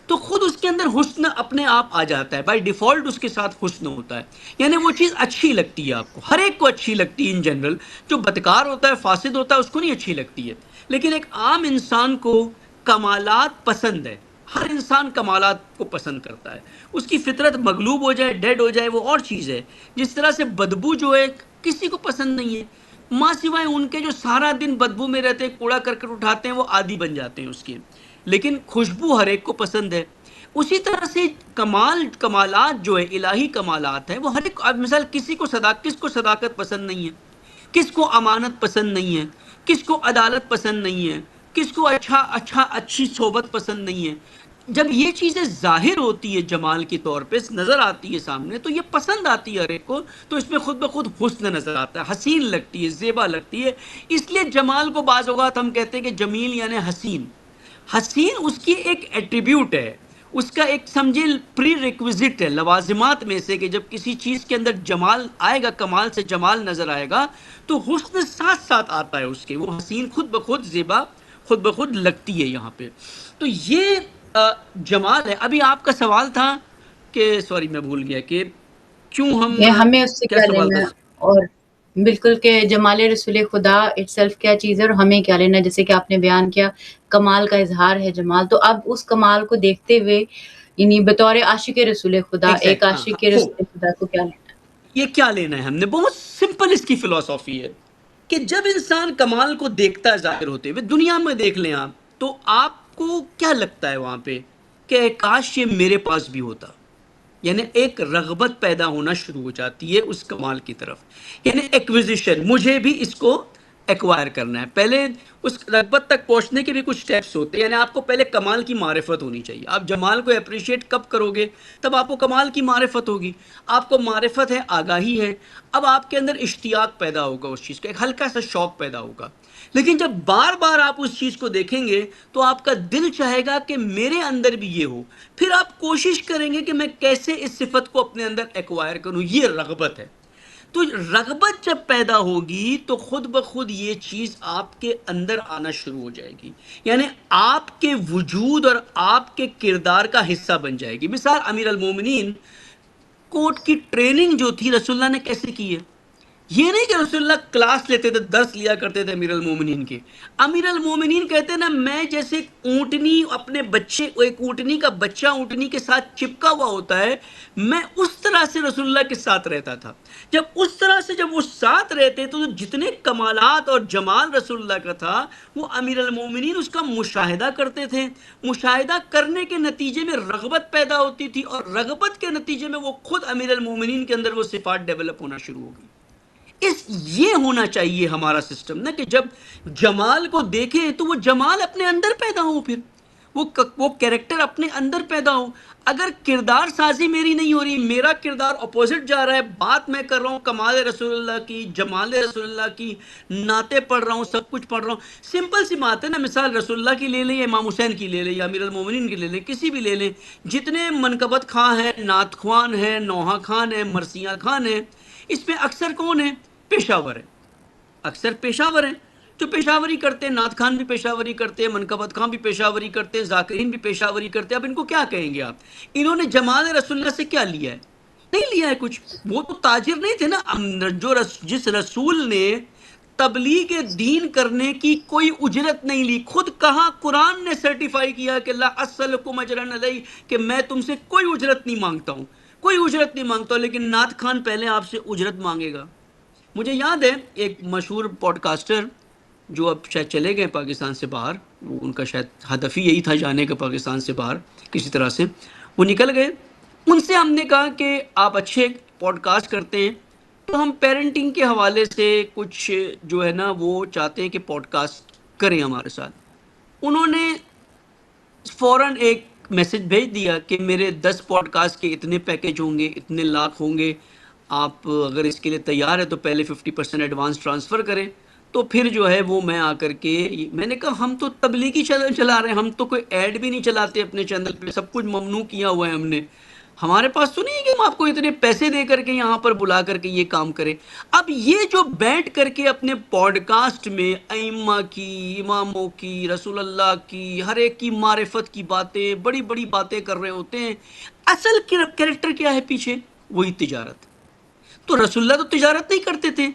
تو خود اس کے اندر حسن اپنے آپ آ جاتا ہے، بائی ڈیفالٹ اس کے ساتھ حسن ہوتا ہے. یعنی وہ چیز اچھی لگتی ہے آپ کو، ہر ایک کو اچھی لگتی ہے ان جنرل. جو بدکار ہوتا ہے، فاسد ہوتا ہے، اس کو نہیں اچھی لگتی ہے. لیکن ایک عام انسان کو کمالات پسند ہے، ہر انسان کمالات کو پسند کرتا ہے. اس کی فطرت مغلوب ہو جائے، ڈیڈ ہو جائے، وہ اور چیز ہے. جس طرح سے بدبو جو ہے کسی کو پسند نہیں ہے، ماں سوائے ان کے جو سارا دن بدبو میں رہتے ہیں، کوڑا کرکٹ اٹھاتے ہیں، وہ عادی بن جاتے ہیں اس کے. لیکن خوشبو ہر ایک کو پسند ہے. اسی طرح سے کمالات جو ہے الہی کمالات ہیں وہ ہر ایک، مثال کس کو صداقت پسند نہیں ہے، کس کو امانت پسند نہیں ہے، کس کو عدالت پسند نہیں ہے، کس کو اچھی صحبت پسند نہیں ہے. جب یہ چیزیں ظاہر ہوتی ہے جمال کے طور پہ نظر آتی ہے سامنے تو یہ پسند آتی ہے ہر ایک کو، تو اس میں خود بخود حسن نظر آتا ہے، حسین لگتی ہے، زیبا لگتی ہے. اس لیے جمال کو بعض اوقات ہم کہتے ہیں کہ جمیل یعنی حسین. حسین اس کی ایک ایٹریبیوٹ ہے، اس کا ایک سمجھے پری ریکویزٹ ہے، لوازمات میں سے، کہ جب کسی چیز کے اندر جمال آئے گا، کمال سے جمال نظر آئے گا تو حسن ساتھ ساتھ آتا ہے اس کے. وہ حسین خود بخود زیبا خود بخود لگتی ہے یہاں پہ. تو یہ جمال ہے. ابھی آپ کا سوال تھا کہ سوری میں بھول گیا کہ کیوں ہم ہمیں اس سے کیا کیا سوال لینا تھا؟ ہے، اور بالکل کہ جمال رسول خدا اٹ سیلف کیا چیز ہے اور ہمیں کیا لینا ہے، جیسے کہ آپ نے بیان کیا کمال کا اظہار ہے جمال، تو اب اس کمال کو دیکھتے ہوئے یعنی بطور عاشق رسول خدا ایک ایگزیکٹ، ہاں عاشق ہاں کے ہو، رسول خدا کو کیا لینا یہ کیا لینا ہے ہم نے؟ بہت سمپل اس کی فلسفی ہے کہ جب انسان کمال کو دیکھتا ہے ظاہر ہوتے ہوئے، دنیا میں دیکھ لیں آپ، تو آپ کو کیا لگتا ہے وہاں پہ کہ کاش یہ میرے پاس بھی ہوتا؟ یعنی ایک رغبت پیدا ہونا شروع ہو جاتی ہے اس کمال کی طرف، یعنی ایکویزیشن، مجھے بھی اس کو ایکوائر کرنا ہے۔ پہلے اس رغبت تک پہنچنے کے بھی کچھ سٹیپس ہوتے ہیں، یعنی آپ کو پہلے کمال کی معرفت ہونی چاہیے۔ آپ جمال کو اپریشیٹ کب کرو گے؟ تب آپ کو کمال کی معرفت ہوگی۔ آپ کو معرفت ہے، آگاہی ہے، اب آپ کے اندر اشتیاق پیدا ہوگا اس چیز کا، ایک ہلکا سا شوق پیدا ہوگا۔ لیکن جب بار بار آپ اس چیز کو دیکھیں گے تو آپ کا دل چاہے گا کہ میرے اندر بھی یہ ہو، پھر آپ کوشش کریں گے کہ میں کیسے اس صفت کو اپنے اندر ایکوائر کروں۔ یہ رغبت ہے۔ تو رغبت جب پیدا ہوگی تو خود بخود یہ چیز آپ کے اندر آنا شروع ہو جائے گی، یعنی آپ کے وجود اور آپ کے کردار کا حصہ بن جائے گی۔ مثال امیر المومنین کوٹ کی ٹریننگ جو تھی رسول اللہ نے کیسے کی ہے؟ یہ نہیں کہ رسول اللہ کلاس لیتے تھے، درس لیا کرتے تھے امیر المومنین کے۔ امیر المومنین کہتے ہیں نا، میں جیسے اونٹنی اپنے بچے، ایک اونٹنی کا بچہ اونٹنی کے ساتھ چپکا ہوا ہوتا ہے، میں اس طرح سے رسول اللہ کے ساتھ رہتا تھا۔ جب اس طرح سے جب وہ ساتھ رہتے تو جتنے کمالات اور جمال رسول اللہ کا تھا وہ امیر المومنین اس کا مشاہدہ کرتے تھے۔ مشاہدہ کرنے کے نتیجے میں رغبت پیدا ہوتی تھی، اور رغبت کے نتیجے میں وہ خود امیر المومنین کے اندر وہ صفات ڈیولپ ہونا شروع ہو گئی۔ یہ ہونا چاہیے ہمارا سسٹم نا، کہ جب جمال کو دیکھیں تو وہ جمال اپنے اندر پیدا ہو، پھر وہ کیریکٹر اپنے اندر پیدا ہو۔ اگر کردار سازی میری نہیں ہو رہی، میرا کردار اپوزٹ جا رہا ہے، بات میں کر رہا ہوں کمال رسول اللہ کی، جمال رسول اللہ کی، نعتیں پڑھ رہا ہوں، سب کچھ پڑھ رہا ہوں، سمپل سی بات ہے نا، مثال رسول اللہ کی لے لیں یا امام حسین کی لے لیں یا امیر المومنین کی لے لیں، کسی بھی لے لیں، جتنے منقبت خواں ہیں، نعت خوان ہیں، نوحہ خان ہیں، مرثیہ خان ہیں، اس میں اکثر کون ہیں؟ پیشاور ہیں۔ اکثر پیشاور ہیں جو پیشاوری کرتے ہیں، نعت خان بھی پیشاوری کرتے ہیں، منقبت خان بھی پیشاوری کرتے ہیں، ذاکرین بھی پیشاوری کرتے ہیں۔ اب ان کو کیا کہیں گے آپ؟ انہوں نے جمال رسول اللہ سے کیا لیا ہے؟ نہیں لیا ہے کچھ۔ وہ تو تاجر نہیں تھے نا، جس رسول نے تبلیغ دین کرنے کی کوئی اجرت نہیں لی، خود کہا، قرآن نے سرٹیفائی کیا کہ لا اسألکم اجرا علیہ، کہ میں تم سے کوئی اجرت نہیں مانگتا ہوں، کوئی اجرت نہیں مانگتا ہوں، لیکن نعت خان پہلے آپ سے اجرت مانگے گا۔ مجھے یاد ہے ایک مشہور پوڈ کاسٹر جو اب شاید چلے گئے پاکستان سے باہر، ان کا شاید ہدف ہی یہی تھا جانے کا پاکستان سے باہر کسی طرح سے، وہ نکل گئے۔ ان سے ہم نے کہا کہ آپ اچھے پوڈ کاسٹ کرتے ہیں، تو ہم پیرنٹنگ کے حوالے سے کچھ جو ہے نا وہ چاہتے ہیں کہ پوڈ کاسٹ کریں ہمارے ساتھ۔ انہوں نے فوراً ایک میسج بھیج دیا کہ میرے 10 پوڈ کاسٹ کے اتنے پیکج ہوں گے، اتنے لاکھ ہوں گے، آپ اگر اس کے لیے تیار ہے تو پہلے 50% ایڈوانس ٹرانسفر کریں، تو پھر جو ہے وہ میں آ کر کے، میں نے کہا ہم تو تبلیغی چینل چلا رہے ہیں، ہم تو کوئی ایڈ بھی نہیں چلاتے اپنے چینل پہ، سب کچھ ممنوع کیا ہوا ہے ہم نے، ہمارے پاس تو نہیں ہے کہ ہم آپ کو اتنے پیسے دے کر کے یہاں پر بلا کر کے یہ کام کریں۔ اب یہ جو بیٹھ کر کے اپنے پوڈ کاسٹ میں ائمہ کی، اماموں کی، رسول اللہ کی، ہر ایک کی معرفت کی باتیں، بڑی بڑی باتیں کر رہے ہوتے ہیں، اصل کریکٹر کیا ہے پیچھے؟ وہی تجارت۔ تو رسول اللہ تو تجارت نہیں کرتے تھے،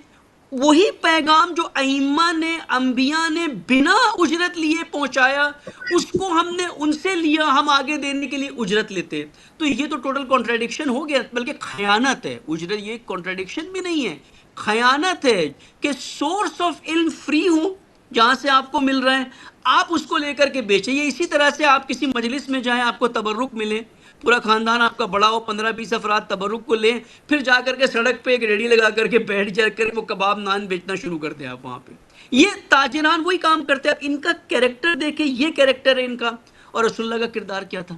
وہی پیغام جو ائمہ نے، انبیاء نے بنا اجرت لیے پہنچایا، اس کو ہم نے ان سے لیا، ہم آگے دینے کے لیے اجرت لیتے۔ تو یہ تو ٹوٹل کانٹراڈکشن ہو گیا، بلکہ خیانت ہے۔ اجرت یہ کانٹراڈکشن بھی نہیں ہے، خیانت ہے کہ سورس آف علم فری ہوں، جہاں سے آپ کو مل رہا ہے آپ اس کو لے کر کے بیچیں۔ یہ اسی طرح سے آپ کسی مجلس میں جائیں، آپ کو تبرک ملے، پورا خاندان آپ کا بڑا ہو، 15-20 افراد تبرک کو لیں، پھر جا کر کے سڑک پہ ایک ریڑھی لگا کر کے بیٹھ جا کر وہ کباب نان بیچنا شروع کر دیں آپ وہاں پہ۔ یہ تاجران وہی کام کرتے ہیں۔ ان کا کیریکٹر دیکھیں، یہ کیریکٹر ہے ان کا، اور رسول اللہ کا کردار کیا تھا؟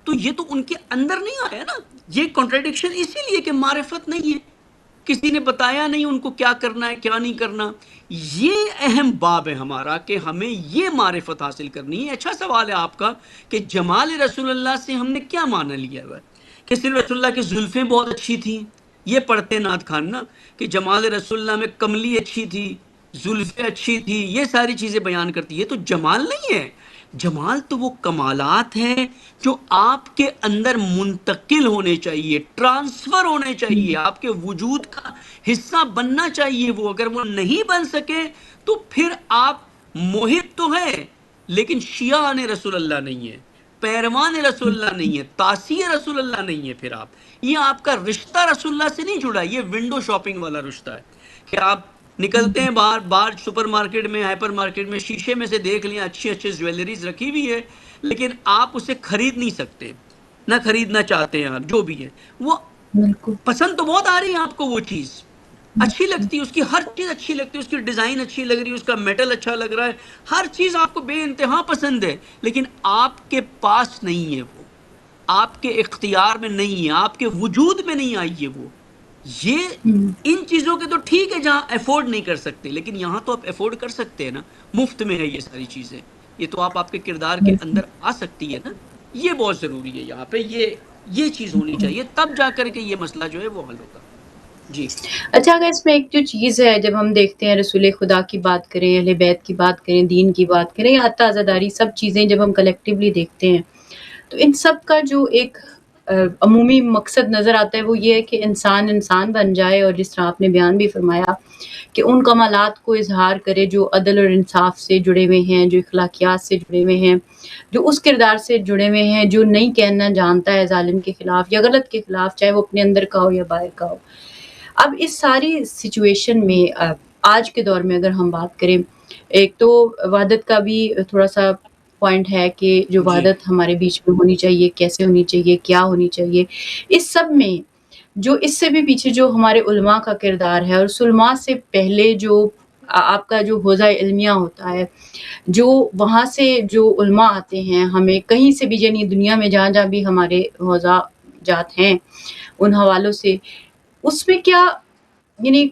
تو یہ تو ان کے اندر نہیں آیا نا۔ یہ کنٹراڈکشن اسی لیے کہ معرفت نہیں ہے، کسی نے بتایا نہیں ان کو کیا کرنا ہے کیا نہیں کرنا۔ یہ اہم باب ہے ہمارا کہ ہمیں یہ معرفت حاصل کرنی ہے۔ اچھا سوال ہے آپ کا کہ جمال رسول اللہ سے ہم نے کیا معنی لیا ہوا ہے؟ کہ صرف رسول اللہ کی زلفیں بہت اچھی تھیں، یہ پڑھتے نعت خان نا کہ جمال رسول اللہ میں کملی اچھی تھی، زلفیں اچھی تھی، یہ ساری چیزیں بیان کرتی ہے، تو جمال نہیں ہے۔ جمال تو وہ کمالات ہیں جو آپ کے اندر منتقل ہونے چاہیے، ٹرانسفر ہونے چاہیے، آپ کے وجود کا حصہ بننا چاہیے وہ. اگر وہ نہیں بن سکے تو پھر آپ موحد تو ہیں لیکن شیعہ رسول اللہ نہیں ہے، پیروان رسول اللہ نہیں ہے، تاثیر رسول اللہ نہیں ہے. پھر یہ آپ کا رشتہ رسول اللہ سے نہیں جڑا، یہ ونڈو شاپنگ والا رشتہ ہے کہ آپ نکلتے ہیں باہر سپر مارکیٹ میں، ہائپر مارکیٹ میں، شیشے میں سے دیکھ لیں اچھی اچھی جویلریز رکھی ہوئی ہے لیکن آپ اسے خرید نہیں سکتے، نہ خریدنا چاہتے ہیں. آپ جو بھی ہے وہ بالکل. پسند تو بہت آ رہی ہے آپ کو، وہ چیز اچھی لگتی ہے، اس کی ہر چیز اچھی لگتی ہے، اس کی ڈیزائن اچھی لگ رہی ہے، اس کا میٹل اچھا لگ رہا ہے، ہر چیز آپ کو بے انتہا پسند ہے، لیکن آپ کے پاس نہیں ہے، وہ آپ کے اختیار میں نہیں ہے، آپ کے وجود میں نہیں آئی ہے وہ. یہ ان چیزوں کے تو ٹھیک ہے جہاں افورڈ نہیں کر سکتے، لیکن یہاں تو آپ افورڈ کر سکتے ہیں نا، مفت میں ہے یہ ساری چیزیں. یہ تو آپ کے کردار کے بالکل. اندر آ سکتی ہے نا. یہ بہت ضروری ہے یہاں پہ، یہ چیز ہونی چاہیے، تب جا کر کے یہ مسئلہ جو ہے وہ حل ہوگا. جی اچھا، اگر اس میں ایک جو چیز ہے، جب ہم دیکھتے ہیں رسول خدا کی بات کریں، اہل بیت کی بات کریں، دین کی بات کریں یا حتی عزاداری، سب چیزیں جب ہم کلیکٹیولی دیکھتے ہیں تو ان سب کا جو ایک عمومی مقصد نظر آتا ہے وہ یہ ہے کہ انسان بن جائے، اور جس طرح آپ نے بیان بھی فرمایا کہ ان کمالات کو اظہار کرے جو عدل اور انصاف سے جڑے ہوئے ہیں، جو اخلاقیات سے جڑے ہوئے ہیں، جو اس کردار سے جڑے ہوئے ہیں جو نہیں کہنا جانتا ہے ظالم کے خلاف یا غلط کے خلاف، چاہے وہ اپنے اندر کا ہو یا باہر کا ہو. اب اس ساری سچویشن میں آج کے دور میں اگر ہم بات کریں، ایک تو وحدت کا بھی تھوڑا سا پوائنٹ ہے کہ جو جی وحدت ہمارے بیچ میں ہونی چاہیے، کیسے ہونی چاہیے، کیا ہونی چاہیے. اس سب میں جو اس سے بھی پیچھے جو ہمارے علماء کا کردار ہے، اور اس علماء سے پہلے جو آپ کا جو حوزہ علمیہ ہوتا ہے، جو وہاں سے جو علماء آتے ہیں ہمیں کہیں سے بھی، یعنی دنیا میں جہاں جہاں بھی ہمارے حوزہ جات ہیں ان حوالوں سے، اس میں کیا، یعنی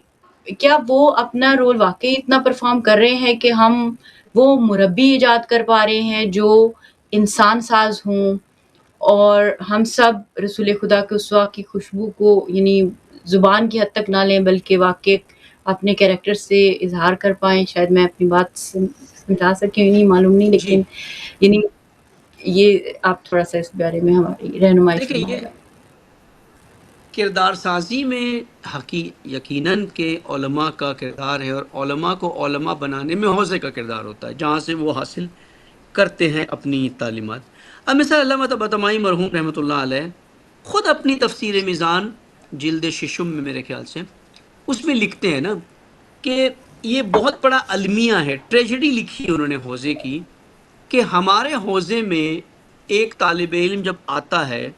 کیا وہ اپنا رول واقعی اتنا پرفارم کر رہے ہیں کہ ہم وہ مربی ایجاد کر پا رہے ہیں جو انسان ساز ہوں، اور ہم سب رسول خدا کے اسوا کی خوشبو کو یعنی زبان کی حد تک نہ لیں بلکہ واقع اپنے کیریکٹر سے اظہار کر پائیں. شاید میں اپنی بات سمجھا سکیں، نہیں معلوم نہیں، جی لیکن یعنی یہ آپ تھوڑا سا اس بارے میں ہماری رہنمائی دیکھیں، یہ فرمائے گا. کردار سازی میں یقیناً کہ علماء کا کردار ہے، اور علماء کو علماء بنانے میں حوزے کا کردار ہوتا ہے جہاں سے وہ حاصل کرتے ہیں اپنی تعلیمات. اب مثلا علامہ طباطبائی مرحوم رحمۃ اللہ علیہ خود اپنی تفسیر میزان جلد ششم میں میرے خیال سے اس میں لکھتے ہیں نا کہ یہ بہت بڑا المیہ ہے، ٹریجڈی لکھی ہے انہوں نے حوزے کی، کہ ہمارے حوزے میں ایک طالب علم جب آتا ہے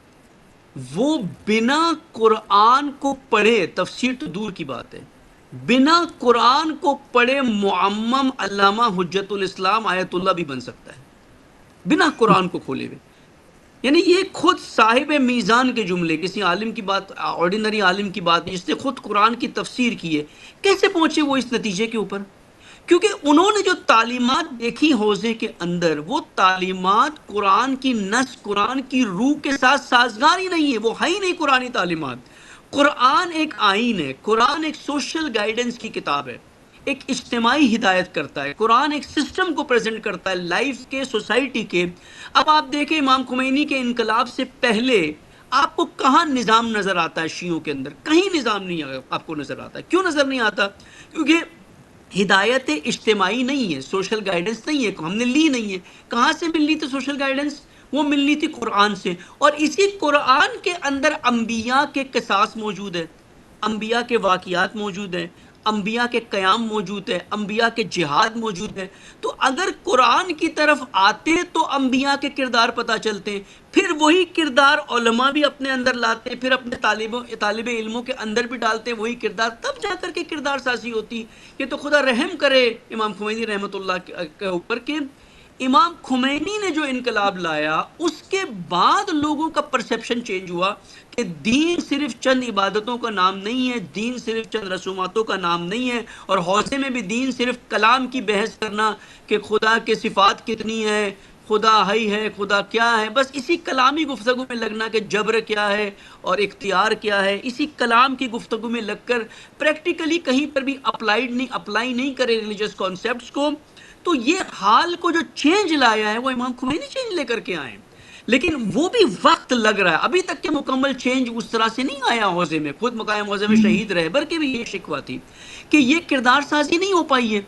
وہ بنا قرآن کو پڑھے، تفسیر تو دور کی بات ہے، بنا قرآن کو پڑھے معمم علامہ حجت الاسلام آیت اللہ بھی بن سکتا ہے بنا قرآن کو کھولے ہوئے. یعنی یہ خود صاحب میزان کے جملے، کسی عالم کی بات، آرڈینری عالم کی بات جس نے خود قرآن کی تفسیر کی ہے. کیسے پہنچے وہ اس نتیجے کے اوپر؟ کیونکہ انہوں نے جو تعلیمات دیکھی حوزے کے اندر، وہ تعلیمات قرآن کی نص، قرآن کی روح کے ساتھ سازگار ہی نہیں ہے، وہ ہے ہی نہیں قرآنی تعلیمات. قرآن ایک آئین ہے، قرآن ایک سوشل گائیڈنس کی کتاب ہے، ایک اجتماعی ہدایت کرتا ہے، قرآن ایک سسٹم کو پریزنٹ کرتا ہے لائف کے، سوسائٹی کے. اب آپ دیکھیں امام خمینی کے انقلاب سے پہلے آپ کو کہاں نظام نظر آتا ہے شیعوں کے اندر؟ کہیں نظام نہیں آپ کو نظر آتا. کیوں نظر نہیں آتا؟ کیونکہ ہدایت اجتماعی نہیں ہے، سوشل گائیڈنس نہیں ہے، ہم نے لی نہیں ہے. کہاں سے ملنی تھی سوشل گائیڈنس؟ وہ ملنی تھی قرآن سے. اور اسی قرآن کے اندر انبیاء کے قصاص موجود ہے، انبیاء کے واقعات موجود ہیں، انبیاء کے قیام موجود ہے، انبیاء کے جہاد موجود ہے. تو اگر قرآن کی طرف آتے تو انبیاء کے کردار پتہ چلتے ہیں، پھر وہی کردار علماء بھی اپنے اندر لاتے ہیں، پھر اپنے طالب علموں کے اندر بھی ڈالتے ہیں وہی کردار، تب جا کر کے کردار سازی ہوتی. یہ تو خدا رحم کرے امام خمینی رحمۃ اللہ کے اوپر کہ امام خمینی نے جو انقلاب لایا اس کے بعد لوگوں کا پرسیپشن چینج ہوا کہ دین صرف چند عبادتوں کا نام نہیں ہے، دین صرف چند رسوماتوں کا نام نہیں ہے، اور حوزے میں بھی دین صرف کلام کی بحث کرنا کہ خدا کے صفات کتنی ہیں، خدا ہی ہے، خدا کیا ہے، بس اسی کلامی گفتگو میں لگنا کہ جبر کیا ہے اور اختیار کیا ہے، اسی کلام کی گفتگو میں لگ کر پریکٹیکلی کہیں پر بھی اپلائی نہیں کرے ریلیجس کانسیپٹس کو، تو یہ حال کو جو چینج لایا ہے وہ امام خمینی چینج لے کر کے آئے، لیکن وہ بھی وقت لگ رہا ہے، ابھی تک کہ مکمل چینج اس طرح سے نہیں آیا حوزے میں. خود مقام حوزے میں شہید رہبر کے بھی یہ شکوہ تھی کہ یہ کردار سازی نہیں ہو پائی ہے.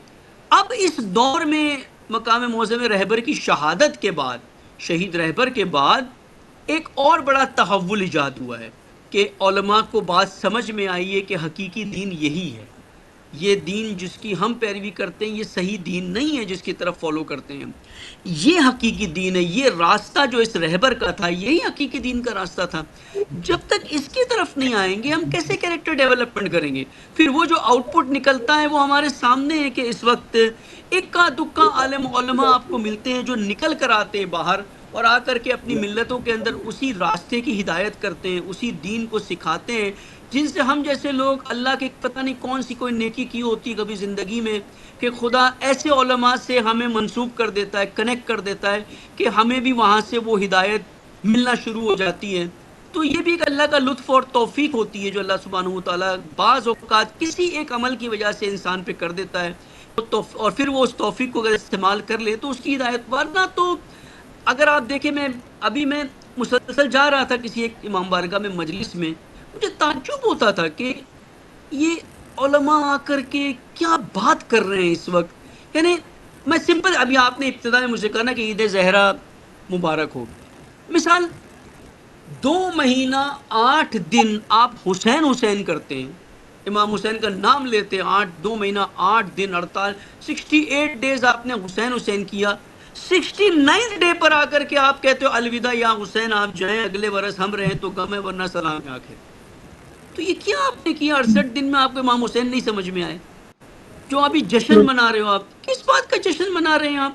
اب اس دور میں مقام معظم رہبر کی شہادت کے بعد، شہید رہبر کے بعد ایک اور بڑا تحول ایجاد ہوا ہے کہ علماء کو بات سمجھ میں آئی ہے کہ حقیقی دین یہی ہے، یہ دین جس کی ہم پیروی کرتے ہیں یہ صحیح دین نہیں ہے جس کی طرف فالو کرتے ہیں، یہ حقیقی دین ہے، یہ راستہ جو اس رہبر کا تھا یہی حقیقی دین کا راستہ تھا. جب تک اس کی طرف نہیں آئیں گے ہم کیسے کیریکٹر ڈیولپمنٹ کریں گے؟ پھر وہ جو آؤٹ پٹ نکلتا ہے وہ ہمارے سامنے ہے کہ اس وقت اکا دکا عالم علماء آپ کو ملتے ہیں جو نکل کر آتے ہیں باہر اور آ کر کے اپنی ملتوں کے اندر اسی راستے کی ہدایت کرتے ہیں، اسی دین کو سکھاتے ہیں جن سے ہم جیسے لوگ اللہ کے پتہ نہیں کون سی کوئی نیکی کی ہوتی کبھی زندگی میں کہ خدا ایسے علماء سے ہمیں منسوب کر دیتا ہے، کنیکٹ کر دیتا ہے کہ ہمیں بھی وہاں سے وہ ہدایت ملنا شروع ہو جاتی ہے. تو یہ بھی ایک اللہ کا لطف اور توفیق ہوتی ہے جو اللہ سبحانہ و تعالیٰ بعض اوقات کسی ایک عمل کی وجہ سے انسان پہ کر دیتا ہے اور پھر وہ اس توفیق کو اگر استعمال کر لے تو اس کی ہدایت. ورنہ تو اگر آپ دیکھیں میں مسلسل جا رہا تھا کسی ایک امام بارگاہ میں مجلس میں، مجھے تعجب ہوتا تھا کہ یہ علماء آ کر کے کیا بات کر رہے ہیں اس وقت. یعنی میں سمپل، ابھی آپ نے ابتدا میں مجھے کہا نا کہ عید زہرا مبارک ہو، مثال 2 مہینہ 8 دن آپ حسین حسین کرتے ہیں، امام حسین کا نام لیتے ہیں، 2 مہینہ 8 دن 68 ڈیز آپ نے حسین حسین کیا، 69 ڈے پر آ کر کے آپ کہتے ہو الوداع یا حسین آپ جائیں اگلے برس ہم رہیں تو غم ہے ورنہ سلام آنکھیں. تو یہ کیا آپ نے کیا 68 دن میں؟ آپ کو امام حسین نہیں سمجھ میں آئے؟ جو ابھی جشن منا رہے ہو آپ، کس بات کا جشن منا رہے ہیں آپ؟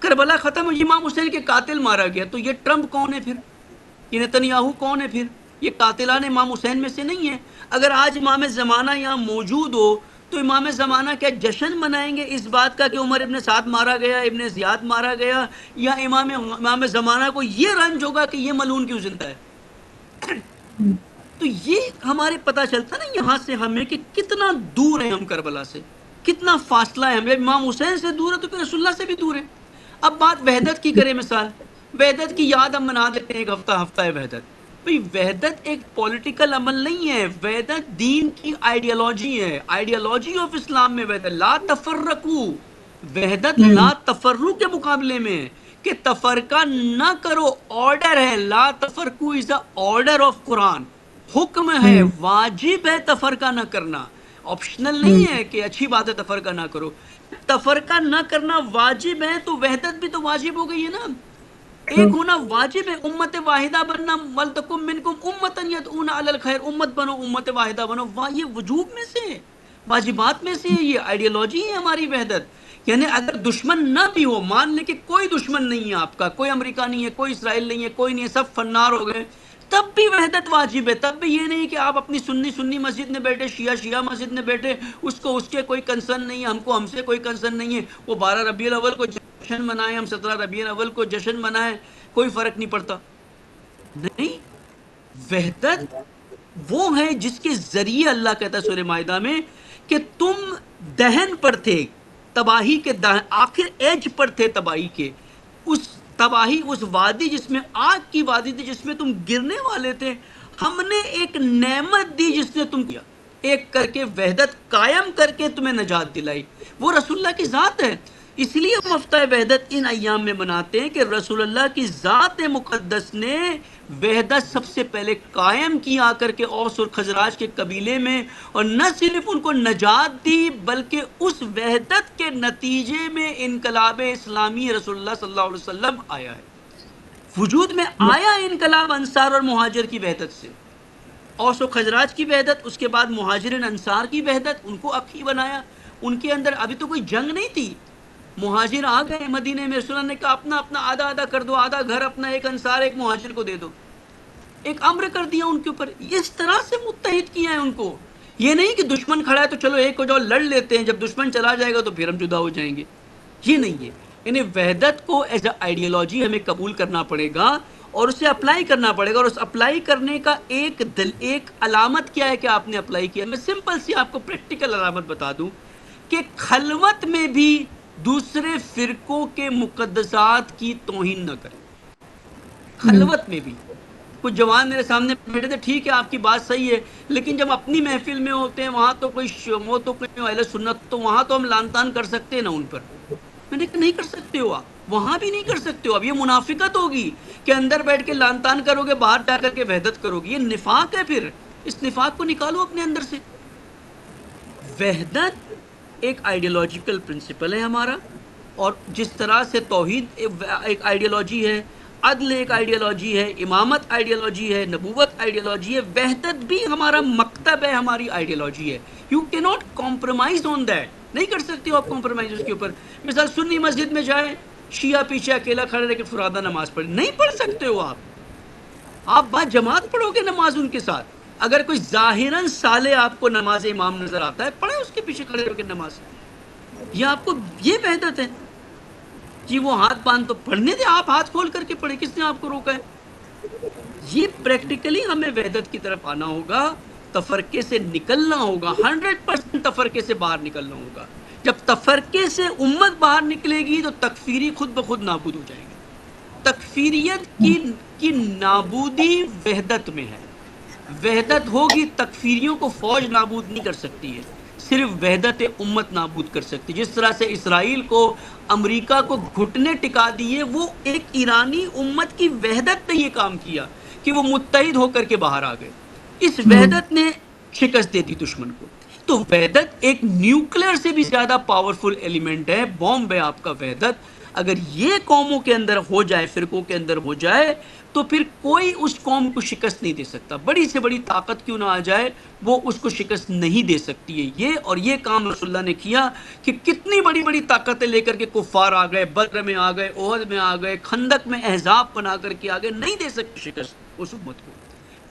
کربلا ختم ہو، امام حسین کے قاتل مارا گیا، تو یہ ٹرمپ کون ہے پھر؟ یہ نتنیاہو کون ہے پھر؟ یہ قاتلان امام حسین میں سے نہیں ہے. اگر آج امام زمانہ یہاں موجود ہو تو امام زمانہ کیا جشن منائیں گے اس بات کا کہ عمر ابن سعد مارا گیا، ابن زیاد مارا گیا، یا امام زمانہ کو یہ رنج ہوگا کہ یہ ملعون کیوں زندہ ہے؟ تو یہ ہمارے پتہ چلتا نا یہاں سے ہمیں کہ کتنا دور ہیں ہم کربلا سے، کتنا فاصلہ ہے. ہم جب امام حسین سے دور ہے تو پھر رسول اللہ سے بھی دور ہے. اب بات وحدت کی کریں، مثال وحدت کی یاد ہم منا دیتے ہیں ایک ہفتہ ہے وحدت. بھئی وحدت ایک پولیٹیکل عمل نہیں ہے، وحدت دین کی آئیڈیالوجی ہے، آئیڈیالوجی آف اسلام میں وحدت. لا تفرقو، وحدت لا تفرق کے مقابلے میں کہ تفرقہ نہ کرو، آرڈر ہے. لا تفرقو از آرڈر آف قرآن، حکم ہے، واجب ہے تفرقہ نہ کرنا، آپشنل نہیں ہے کہ اچھی بات ہے تفرقہ نہ کرو. تفرقہ نہ کرنا واجب ہے تو وحدت بھی تو واجب ہو گئی ہے نا، ایک ہونا واجب ہے. امت واحدہ بننا، وَلْتَكُن مِّنْكُمْ أُمَّةً يَدْعُونَ عَلَى الْخَيْرِ، امت بنو، امت واحدہ بنو. یہ وجوب میں سے، واجبات میں سے، یہ آئیڈیالوجی ہے ہماری وحدت. یعنی اگر دشمن نہ بھی ہو، مان لے کہ کوئی دشمن نہیں ہے آپ کا، کوئی امریکہ نہیں ہے، کوئی اسرائیل نہیں ہے، کوئی نہیں ہے، سب فنار ہو گئے، تب بھی وحدت واجب ہے. تب بھی یہ نہیں کہ آپ اپنی سنی مسجد میں بیٹھے، شیعہ مسجد میں بیٹھے، اس کے کوئی کنسرن نہیں ہے، ہم سے کوئی کنسرن نہیں ہے. وہ 12 ربیع الاول کو جشن منائیں، ہم 17 ربیع الاول کو جشن منائیں، کوئی فرق نہیں پڑتا. نہیں، وحدت وہ ہے جس کے ذریعے اللہ کہتا ہے سورہ مائدہ میں کہ تم دہن پر تھے، تباہی کے آخر ایج پر تھے تباہی کے، اس تباہی، اس وادی جس میں آگ کی وادی تھی، جس میں تم گرنے والے تھے، ہم نے ایک نعمت دی جس نے تم کیا، ایک کر کے وحدت قائم کر کے تمہیں نجات دلائی. وہ رسول اللہ کی ذات ہے. اس لیے ہم ہفتہ وحدت ان ایام میں مناتے ہیں کہ رسول اللہ کی ذات مقدس نے وحدت سب سے پہلے قائم کی آ کر کے اوس اور خزرج کے قبیلے میں، اور نہ صرف ان کو نجات دی بلکہ اس وحدت کے نتیجے میں انقلاب اسلامی رسول اللہ صلی اللہ علیہ وسلم آیا ہے. وجود میں آیا انقلاب انصار اور مہاجر کی وحدت سے، اوس و خزرج کی وحدت، اس کے بعد مہاجرین انصار کی وحدت، ان کو اخی بنایا. ان کے اندر ابھی تو کوئی جنگ نہیں تھی، مہاجر آ گئے مدینے میں، رسول اللہ نے کہا اپنا آدھا کر دو، آدھا گھر اپنا ایک انصار ایک مہاجر کو دے دو، ایک امر کر دیا ان کے اوپر. اس طرح سے متحد کیا ہے ان کو. یہ نہیں کہ دشمن کھڑا ہے تو چلو ایک کو جاؤ لڑ لیتے ہیں، جب دشمن چلا جائے گا تو پھر ہم جدا ہو جائیں گے. یہ نہیں ہے. یعنی وحدت کو ایز اے آئیڈیالوجی ہمیں قبول کرنا پڑے گا اور اسے اپلائی کرنا پڑے گا، اور اس اپلائی کرنے کا ایک علامت کیا ہے کہ آپ نے اپلائی کیا. میں سمپل سی آپ کو پریکٹیکل علامت بتا دوں کہ خلوت میں بھی دوسرے فرقوں کے مقدسات کی توہین نہ کریں. خلوت میں بھی کچھ جوان میرے سامنے بیٹھے تھے، ٹھیک ہے آپ کی بات صحیح ہے، لیکن جب اپنی محفل میں ہوتے ہیں وہاں تو کوئی وہ تو کوئی اہل سنت، تو وہاں تو ہم لان تان کر سکتے ہیں نا ان پر. میں نے کہا نہیں کر سکتے ہو آپ، وہاں بھی نہیں کر سکتے ہو. اب یہ منافقت ہوگی کہ اندر بیٹھ کے لان تان کرو گے، باہر جا کر کے وحدت کرو گے، یہ نفاق ہے. پھر اس نفاق کو نکالو اپنے اندر سے. وحدت ایک آئیڈیالوجیکل پرنسپل ہے ہمارا، اور جس طرح سے توحید ایک آئیڈیالوجی ہے، عدل ایک آئیڈیالوجی ہے، امامت آئیڈیالوجی ہے، نبوت آئیڈیالوجی ہے، وحدت بھی ہمارا مکتب ہے، ہماری آئیڈیالوجی ہے. یو کی ناٹ کمپرومائز آن دیٹ، نہیں کر سکتے ہو آپ کمپرومائز اس کے اوپر. مثال سنی مسجد میں جائیں، شیعہ پیچھے اکیلا کھڑے رہ کے فرادہ نماز پڑھے، نہیں پڑھ سکتے ہو آپ با جماعت پڑھو گے نماز ان کے ساتھ. اگر کوئی ظاہراً صالح آپ کو نماز امام نظر آتا ہے، پڑھیں اس کے پیچھے کھڑے ہو کے نماز. یہ آپ کو یہ وحدت ہے کہ وہ ہاتھ باندھ تو پڑھنے دے، آپ ہاتھ کھول کر کے پڑھے، کس نے آپ کو روکا ہے؟ یہ پریکٹیکلی ہمیں وحدت کی طرف آنا ہوگا، تفرقے سے نکلنا ہوگا، 100% تفرقے سے باہر نکلنا ہوگا. جب تفرقے سے امت باہر نکلے گی تو تکفیری خود بخود نابود ہو جائے گی. تکفیریت کی نابودی وحدت میں ہے. وحدت ہوگی، تکفیریوں کو فوج نابود نہیں کر سکتی ہے، صرف وحدت امت نابود کر سکتی. جس طرح سے اسرائیل کو، امریکہ کو گھٹنے ٹکا دیے، وہ ایک ایرانی امت کی وحدت نے یہ کام کیا کہ وہ متحد ہو کر کے باہر آ گئے. اس وحدت نے شکست دے دی دشمن کو. تو وحدت ایک نیوکلیر سے بھی زیادہ پاورفل ایلیمنٹ ہے، بومب ہے آپ کا وحدت. اگر یہ قوموں کے اندر ہو جائے، فرقوں کے اندر ہو جائے، تو پھر کوئی اس قوم کو شکست نہیں دے سکتا. بڑی سے بڑی طاقت کیوں نہ آ جائے، وہ اس کو شکست نہیں دے سکتی ہے. اور یہ کام رسول اللہ نے کیا کہ کتنی بڑی بڑی طاقتیں لے کر کے کفار آ گئے، بدر میں آ گئے، احد میں آ گئے، خندق میں احزاب بنا کر کے آ گئے، نہیں دے سکتے شکست اس امت کو.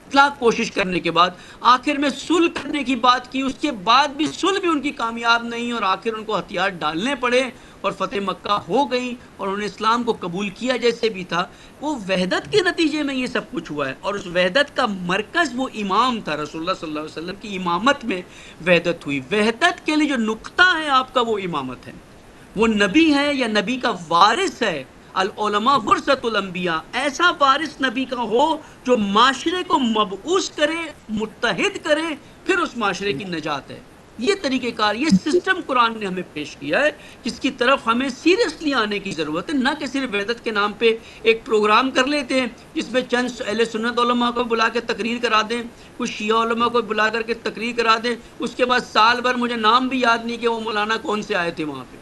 اطلاق کوشش کرنے کے بعد آخر میں صلح کرنے کی بات کی، اس کے بعد بھی صلح بھی ان کی کامیاب نہیں، اور آخر ان کو ہتھیار ڈالنے پڑے اور فتح مکہ ہو گئی، اور انہوں نے اسلام کو قبول کیا جیسے بھی تھا. وہ وحدت کے نتیجے میں یہ سب کچھ ہوا ہے، اور اس وحدت کا مرکز وہ امام تھا. رسول اللہ صلی اللہ علیہ وسلم کی امامت میں وحدت ہوئی. وحدت کے لیے جو نقطہ ہے آپ کا، وہ امامت ہے. وہ نبی ہے یا نبی کا وارث ہے. العلماء ورثۃ الانبیاء، ایسا وارث نبی کا ہو جو معاشرے کو مبعوث کرے، متحد کرے، پھر اس معاشرے کی نجات ہے. یہ طریقہ کار، یہ سسٹم قرآن نے ہمیں پیش کیا ہے، جس کی طرف ہمیں سیریسلی آنے کی ضرورت ہے. نہ کہ صرف وحدت کے نام پہ ایک پروگرام کر لیتے ہیں جس میں چند اہل سنت علماء کو بلا کے تقریر کرا دیں، کچھ شیعہ علماء کو بلا کر کے تقریر کرا دیں، اس کے بعد سال بھر مجھے نام بھی یاد نہیں کہ وہ مولانا کون سے آئے تھے وہاں پہ.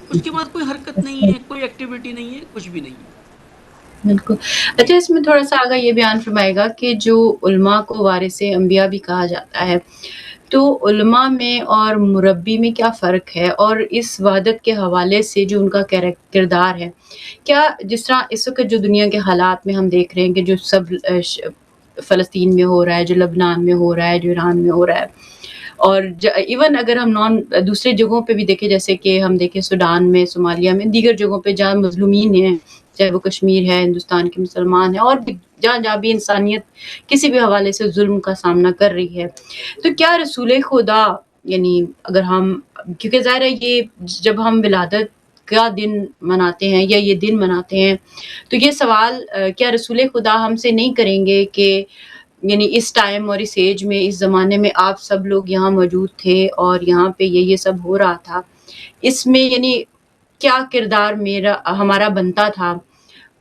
اس کے بعد کوئی حرکت نہیں ہے، کوئی ایکٹیویٹی نہیں ہے، کچھ بھی نہیں ہے. بالکل. اچھا، اس میں تھوڑا سا آگے یہ بیان فرمائے گا کہ جو علماء کو وارث انبیاء بھی کہا جاتا ہے، تو علماء میں اور مربی میں کیا فرق ہے، اور اس وحدت کے حوالے سے جو ان کا کردار ہے، کیا جس طرح اس وقت جو دنیا کے حالات میں ہم دیکھ رہے ہیں کہ جو سب فلسطین میں ہو رہا ہے، جو لبنان میں ہو رہا ہے، جو ایران میں ہو رہا ہے، اور ایون اگر ہم دوسرے جگہوں پہ بھی دیکھیں، جیسے کہ ہم دیکھیں سوڈان میں، صومالیہ میں، دیگر جگہوں پہ جہاں مظلومین ہیں، چاہے وہ کشمیر ہے، ہندوستان کے مسلمان ہیں، اور بھی جہاں بھی انسانیت کسی بھی حوالے سے ظلم کا سامنا کر رہی ہے، تو کیا رسول خدا، یعنی اگر ہم، کیونکہ ظاہر ہے یہ جب ہم ولادت کا دن مناتے ہیں یا یہ دن مناتے ہیں، تو یہ سوال کیا رسول خدا ہم سے نہیں کریں گے کہ یعنی اس ٹائم اور اس ایج میں، اس زمانے میں آپ سب لوگ یہاں موجود تھے اور یہاں پہ یہ سب ہو رہا تھا، اس میں یعنی کیا کردار ہمارا بنتا تھا،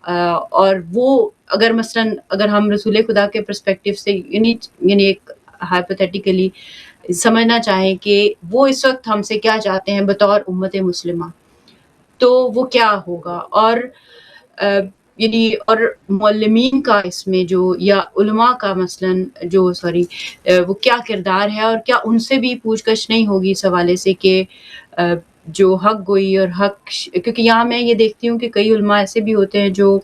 اور وہ اگر مثلاً اگر ہم رسول خدا کے پرسپیکٹیو سے یعنی ایک ہائپوتھیٹیکلی سمجھنا چاہیں کہ وہ اس وقت ہم سے کیا چاہتے ہیں بطور امت مسلمہ، تو وہ کیا ہوگا، اور یعنی اور معلمین کا اس میں جو، یا علماء کا مثلاً جو وہ کیا کردار ہے، اور کیا ان سے بھی پوچھ گچھ نہیں ہوگی اس حوالے سے کہ جو حق گوئی اور کیونکہ یہاں میں یہ دیکھتی ہوں کہ کئی علماء ایسے بھی ہوتے ہیں جو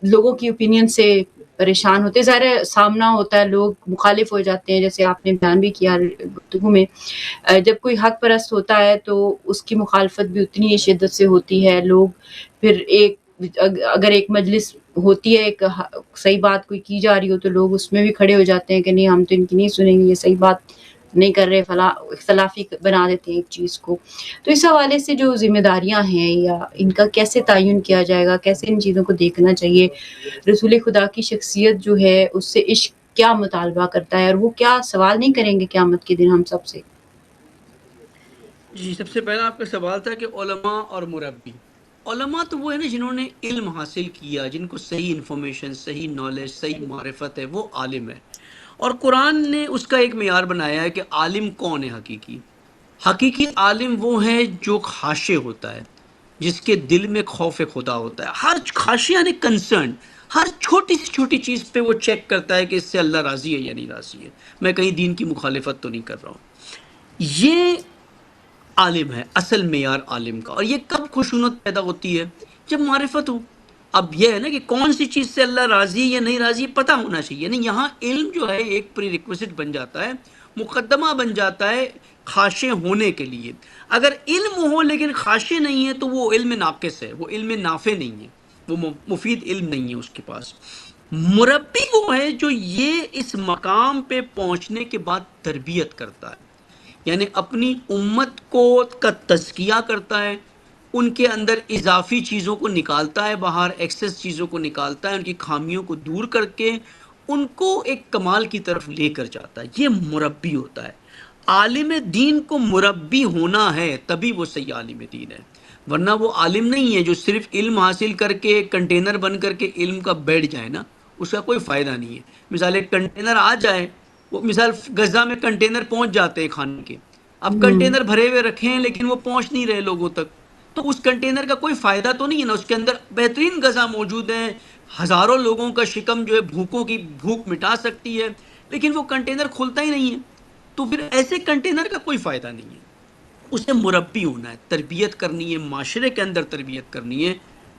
لوگوں کی اوپینین سے پریشان ہوتے ہیں، ظاہر ہے سامنا ہوتا ہے، لوگ مخالف ہو جاتے ہیں، جیسے آپ نے بیان بھی کیا گفتگو میں، جب کوئی حق پرست ہوتا ہے تو اس کی مخالفت بھی اتنی ہی شدت سے ہوتی ہے. لوگ پھر اگر ایک مجلس ہوتی ہے، ایک صحیح بات کوئی کی جا رہی ہو تو لوگ اس میں بھی کھڑے ہو جاتے ہیں کہ نہیں ہم تو ان کی نہیں سنیں گے، یہ صحیح بات نہیں کر رہے، فلاں اختلافی بنا دیتے ہیں ایک چیز کو. تو اس حوالے سے جو ذمہ داریاں ہیں یا ان کا کیسے تعین کیا جائے گا، کیسے ان چیزوں کو دیکھنا چاہیے؟ رسول خدا کی شخصیت جو ہے اس سے عشق کیا مطالبہ کرتا ہے، اور وہ کیا سوال نہیں کریں گے قیامت کے دن ہم سب سے؟ جی، سب سے پہلا آپ کا سوال تھا کہ علماء اور مربی. علماء تو وہ ہے نا جنہوں نے علم حاصل کیا، جن کو صحیح انفارمیشن، صحیح نالج، صحیح معرفت ہے، وہ عالم ہے. اور قرآن نے اس کا ایک معیار بنایا ہے کہ عالم کون ہے. حقیقی عالم وہ ہے جو خاشع ہوتا ہے، جس کے دل میں خوف خدا ہوتا ہے. ہر خاشع یعنی کنسرن، ہر چھوٹی سی چھوٹی چیز پہ وہ چیک کرتا ہے کہ اس سے اللہ راضی ہے یا نہیں راضی ہے، میں کہیں دین کی مخالفت تو نہیں کر رہا ہوں. یہ عالم ہے، اصل معیار عالم کا. اور یہ کب خشونت پیدا ہوتی ہے؟ جب معرفت ہو. اب یہ ہے نا کہ کون سی چیز سے اللہ راضی ہے یا نہیں راضی پتہ ہونا چاہیے. یعنی یہاں علم جو ہے ایک پری ریکویزٹ بن جاتا ہے، مقدمہ بن جاتا ہے خاشع ہونے کے لیے. اگر علم ہو لیکن خاشع نہیں ہے تو وہ علم ناقص ہے، وہ علم نافع نہیں ہے، وہ مفید علم نہیں ہے اس کے پاس. مربی وہ ہے جو یہ اس مقام پہ پہنچنے کے بعد تربیت کرتا ہے، یعنی اپنی امت کو کا تزکیہ کرتا ہے، ان کے اندر اضافی چیزوں کو نکالتا ہے، باہر ایکسس چیزوں کو نکالتا ہے، ان کی خامیوں کو دور کر کے ان کو ایک کمال کی طرف لے کر جاتا ہے. یہ مربی ہوتا ہے. عالم دین کو مربی ہونا ہے تبھی وہ صحیح عالم دین ہے، ورنہ وہ عالم نہیں ہے جو صرف علم حاصل کر کے کنٹینر بن کر کے علم کا بیٹھ جائے نا، اس کا کوئی فائدہ نہیں ہے. مثال ایک کنٹینر آ جائے، وہ مثال غزہ میں کنٹینر پہنچ جاتے ہیں کھانے کے، اب کنٹینر بھرے ہوئے رکھے ہیں لیکن وہ پہنچ نہیں رہے لوگوں تک، تو اس کنٹینر کا کوئی فائدہ تو نہیں ہے نا. اس کے اندر بہترین غذا موجود ہے، ہزاروں لوگوں کا شکم جو ہے بھوکوں کی بھوک مٹا سکتی ہے، لیکن وہ کنٹینر کھلتا ہی نہیں ہے. تو پھر ایسے کنٹینر کا کوئی فائدہ نہیں ہے. اسے مربی ہونا ہے، تربیت کرنی ہے، معاشرے کے اندر تربیت کرنی ہے،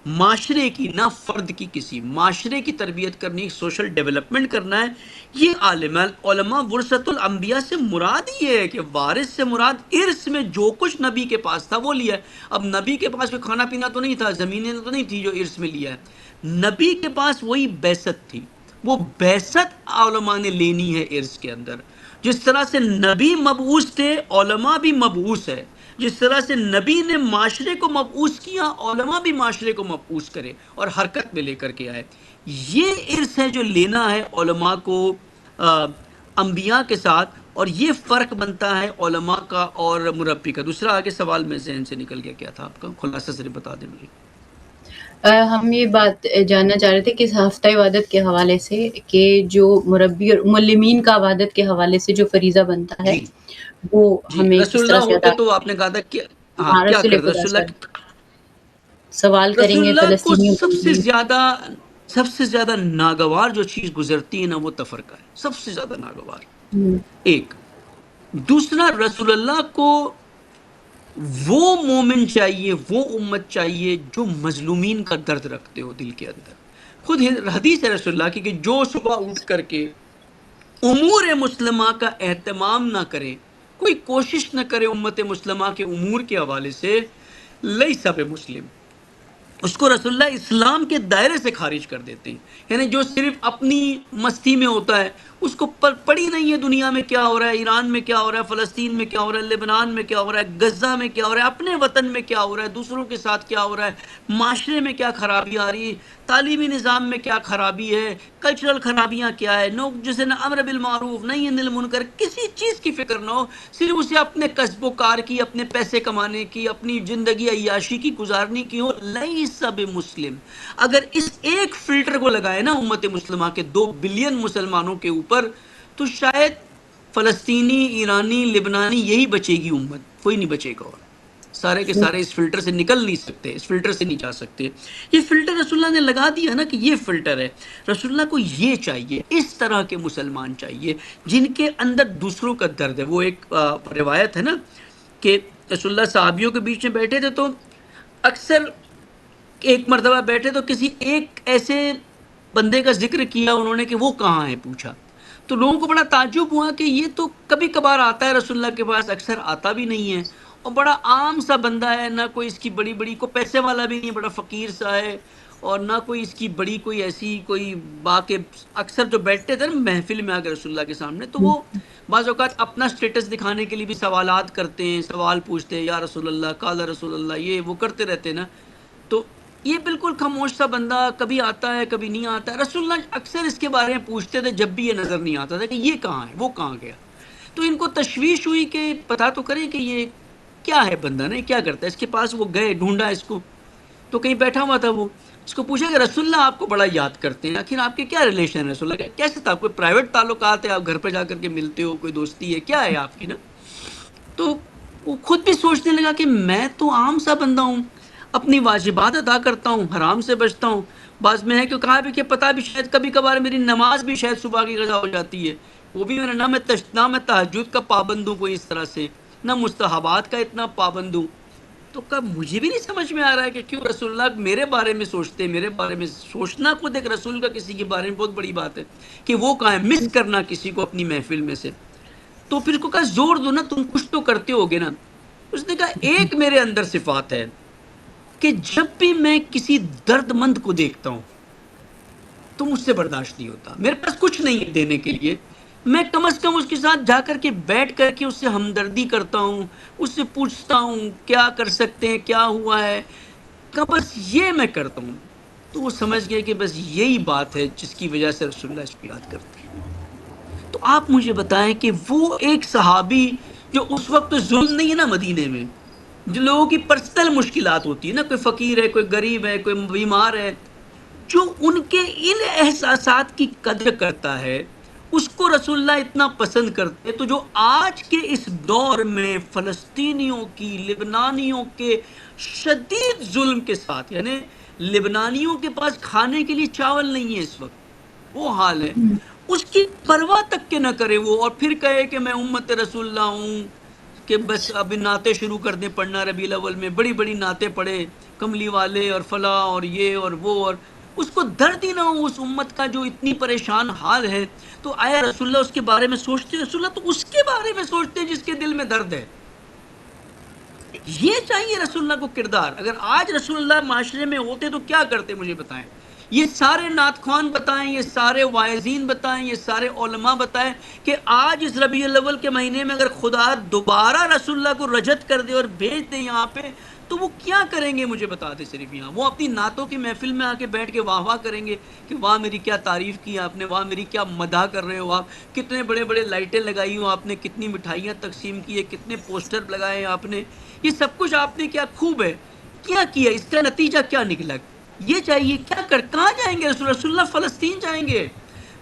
معاشرے کی، نہ فرد کی، کسی معاشرے کی تربیت کرنی، سوشل ڈیولپمنٹ کرنا ہے. یہ عالم ہے. علماء ورثۃ الانبیاء سے مراد یہ ہے کہ وارث سے مراد ارث میں جو کچھ نبی کے پاس تھا وہ لیا ہے. اب نبی کے پاس کوئی کھانا پینا تو نہیں تھا، زمینیں تو نہیں تھی جو ارث میں لیا ہے. نبی کے پاس وہی بعثت تھی، وہ بعثت علماء نے لینی ہے ارث کے اندر. جس طرح سے نبی مبعوث تھے، علماء بھی مبعوث ہے. جس طرح سے نبی نے معاشرے کو مبعوث کیا، علماء بھی معاشرے کو مبعوث کرے اور حرکت میں لے کر کے آئے. یہ ارث ہے جو لینا ہے علماء کو انبیاء کے ساتھ، اور یہ فرق بنتا ہے علماء کا اور مربی کا. دوسرا آگے سوال میں ذہن سے نکل گیا، کیا تھا آپ کا؟ خلاصہ سے بتا دیں مجھے. ہم یہ بات جاننا چاہ رہے تھے کہ ہفتہ عبادت کے حوالے سے، کہ جو مربی اور معلمین کا عبادت کے حوالے سے جو فریضہ بنتا ہے جی وہ جی، ہمیں رسول کس طرح اللہ سے ہوتے ادا تو کرنا آپ نے ہے؟ کہا تھا کہ ہاں ہاں، کیا رسول کرتے خدا رسول صلی اللہ علیہ اللہ. وسلم سوال کریں رسول گے اللہ کو فلسطینیوں کے لیے. سب سے زیادہ ناگوار جو چیز گزرتی ہے نا وہ تفرقہ ہے، سب سے زیادہ ناگوار. ایک دوسرا، رسول اللہ کو وہ مومن چاہیے، وہ امت چاہیے جو مظلومین کا درد رکھتے ہو دل کے اندر. خود حدیث ہے رسول اللہ کی کہ جو صبح اٹھ کر کے امور مسلمہ کا اہتمام نہ کرے، کوئی کوشش نہ کرے امت مسلمہ کے امور کے حوالے سے، لیس بمسلم، اس کو رسول اللہ اسلام کے دائرے سے خارج کر دیتے ہیں. یعنی جو صرف اپنی مستی میں ہوتا ہے، اس کو پڑی نہیں ہے دنیا میں کیا ہو رہا ہے، ایران میں کیا ہو رہا ہے، فلسطین میں کیا ہو رہا ہے، لبنان میں کیا ہو رہا ہے، غزہ میں کیا ہو رہا ہے، اپنے وطن میں کیا ہو رہا ہے، دوسروں کے ساتھ کیا ہو رہا ہے، معاشرے میں کیا خرابی آ رہی ہے، تعلیمی نظام میں کیا خرابی ہے، کلچرل خرابیاں کیا ہے، لوگ جسے نہ امر بالمعروف نہیں عن المنکر، کسی چیز کی فکر نہ ہو، صرف اسے اپنے کسب و کار کی، اپنے پیسے کمانے کی، اپنی زندگی عیاشی کی گزارنے کی ہو، لیس بمسلم. اگر اس ایک فلٹر کو لگائے نا امت مسلمہ کے 2 بلین مسلمانوں کے اوپر، تو شاید فلسطینی، ایرانی، لبنانی یہی بچے گی امت، کوئی نہیں بچے گا. اور سارے کے سارے اس فلٹر سے نکل نہیں سکتے، اس فلٹر سے نہیں جا سکتے. یہ فلٹر رسول اللہ نے لگا دیا نا کہ یہ فلٹر ہے. رسول اللہ کو یہ چاہیے، اس طرح کے مسلمان چاہیے جن کے اندر دوسروں کا درد ہے. وہ ایک روایت ہے نا کہ رسول اللہ صحابیوں کے بیچ میں بیٹھے تھے، تو اکثر ایک مرتبہ بیٹھے تو کسی ایک ایسے بندے کا ذکر کیا انہوں نے کہ وہ کہاں ہے پوچھا، تو لوگوں کو بڑا تعجب ہوا کہ یہ تو کبھی کبھار آتا ہے رسول اللہ کے پاس، اکثر آتا بھی نہیں ہے، اور بڑا عام سا بندہ ہے، نہ کوئی اس کی بڑی بڑی، کوئی پیسے والا بھی نہیں، بڑا فقیر سا ہے، اور نہ کوئی اس کی بڑی کوئی ایسی کوئی باقی، اکثر جو بیٹھتے تھے نا محفل میں آ کے رسول اللہ کے سامنے، تو وہ بعض اوقات اپنا سٹیٹس دکھانے کے لیے بھی سوالات کرتے ہیں، سوال پوچھتے ہیں، یا رسول اللہ، قال رسول اللہ، یہ وہ کرتے رہتے ہیں نا. تو یہ بالکل خاموش سا بندہ، کبھی آتا ہے کبھی نہیں آتا ہے. رسول اللہ اکثر اس کے بارے میں پوچھتے تھے جب بھی یہ نظر نہیں آتا تھا کہ یہ کہاں ہے، وہ کہاں گیا. تو ان کو تشویش ہوئی کہ پتا تو کریں کہ یہ کیا ہے بندہ، نہیں کیا کرتا ہے. اس کے پاس وہ گئے، ڈھونڈا اس کو، تو کہیں بیٹھا ہوا تھا. وہ اس کو پوچھا کہ رسول اللہ آپ کو بڑا یاد کرتے ہیں، آخر آپ کے کیا ریلیشن ہے رسول اللہ کا، کیسے تھا، کوئی پرائیویٹ تعلقات ہے، آپ گھر پہ جا کر کے ملتے ہو، کوئی دوستی ہے، کیا ہے آپ کی نا. تو وہ خود بھی سوچنے لگا کہ میں تو عام سا بندہ ہوں، اپنی واجبات ادا کرتا ہوں، حرام سے بچتا ہوں. بعض میں ہے کہ کہا بھی کہ پتہ بھی شاید کبھی کبھار میری نماز بھی شاید صبح کی قضا ہو جاتی ہے، وہ بھی نہ میں تہجد کا پابند ہوں کوئی اس طرح سے، نہ مستحبات کا اتنا پابند ہوں. تو کب مجھے بھی نہیں سمجھ میں آ رہا ہے کہ کیوں رسول اللہ میرے بارے میں سوچتے ہیں. میرے بارے میں سوچنا خود ایک رسول کا کسی کے بارے میں بہت بڑی بات ہے، کہ وہ کہاں ہے، مس کرنا کسی کو اپنی محفل میں سے. تو پھر اس کو کہا زور دو نا، تم کچھ تو کرتے ہوگے نا. اس نے کہا ایک میرے اندر صفات ہے کہ جب بھی میں کسی درد مند کو دیکھتا ہوں تو مجھ سے برداشت نہیں ہوتا، میرے پاس کچھ نہیں ہے دینے کے لیے، میں کم از کم اس کے ساتھ جا کر کے بیٹھ کر کے اس سے ہمدردی کرتا ہوں، اس سے پوچھتا ہوں کیا کر سکتے ہیں، کیا ہوا ہے، کہ بس یہ میں کرتا ہوں. تو وہ سمجھ گئے کہ بس یہی بات ہے جس کی وجہ سے رسول اللہ اس کو یاد کرتے ہیں. تو آپ مجھے بتائیں کہ وہ ایک صحابی جو اس وقت تو ظلم نہیں ہے نا مدینے میں، جو لوگوں کی پرسنل مشکلات ہوتی ہے نا، کوئی فقیر ہے، کوئی غریب ہے، کوئی بیمار ہے، جو ان کے ان احساسات کی قدر کرتا ہے، اس کو رسول اللہ اتنا پسند کرتے. تو جو آج کے اس دور میں فلسطینیوں کی، لبنانیوں کے شدید ظلم کے ساتھ، یعنی لبنانیوں کے پاس کھانے کے لیے چاول نہیں ہے اس وقت، وہ حال ہے، اس کی پرواہ تک کہ نہ کرے وہ، اور پھر کہے کہ میں امت رسول اللہ ہوں، کہ بس اب نعتیں شروع کر دیں پڑھنا، ربیع الاول میں بڑی بڑی نعتیں پڑھے، کملی والے اور فلاں اور یہ اور وہ، اور اس کو درد ہی نہ ہو اس امت کا جو اتنی پریشان حال ہے. تو آیا رسول اللہ اس کے بارے میں سوچتے؟ رسول اللہ تو اس کے بارے میں سوچتے جس کے دل میں درد ہے. یہ چاہیے رسول اللہ کو کردار. اگر آج رسول اللہ معاشرے میں ہوتے تو کیا کرتے مجھے بتائیں. یہ سارے نعت خوان بتائیں، یہ سارے واعظین بتائیں، یہ سارے علماء بتائیں کہ آج اس ربیع الاول کے مہینے میں اگر خدا دوبارہ رسول اللہ کو رجعت کر دے اور بھیج دے یہاں پہ، تو وہ کیا کریں گے مجھے بتا دے. صرف یہاں وہ اپنی نعتوں کی محفل میں آ کے بیٹھ کے واہ واہ کریں گے کہ واہ میری کیا تعریف کی آپ نے، واہ میری کیا مدح کر رہے ہو آپ، کتنے بڑے بڑے لائٹیں لگائی ہو آپ نے، کتنی مٹھائیاں تقسیم کی ہے، کتنے پوسٹر لگائے ہیں آپ نے، یہ سب کچھ آپ نے کیا خوب ہے، کیا کیا، اس کا نتیجہ کیا نکلا. یہ چاہیے کیا کہاں جائیں گے رسول اللہ؟ فلسطین جائیں گے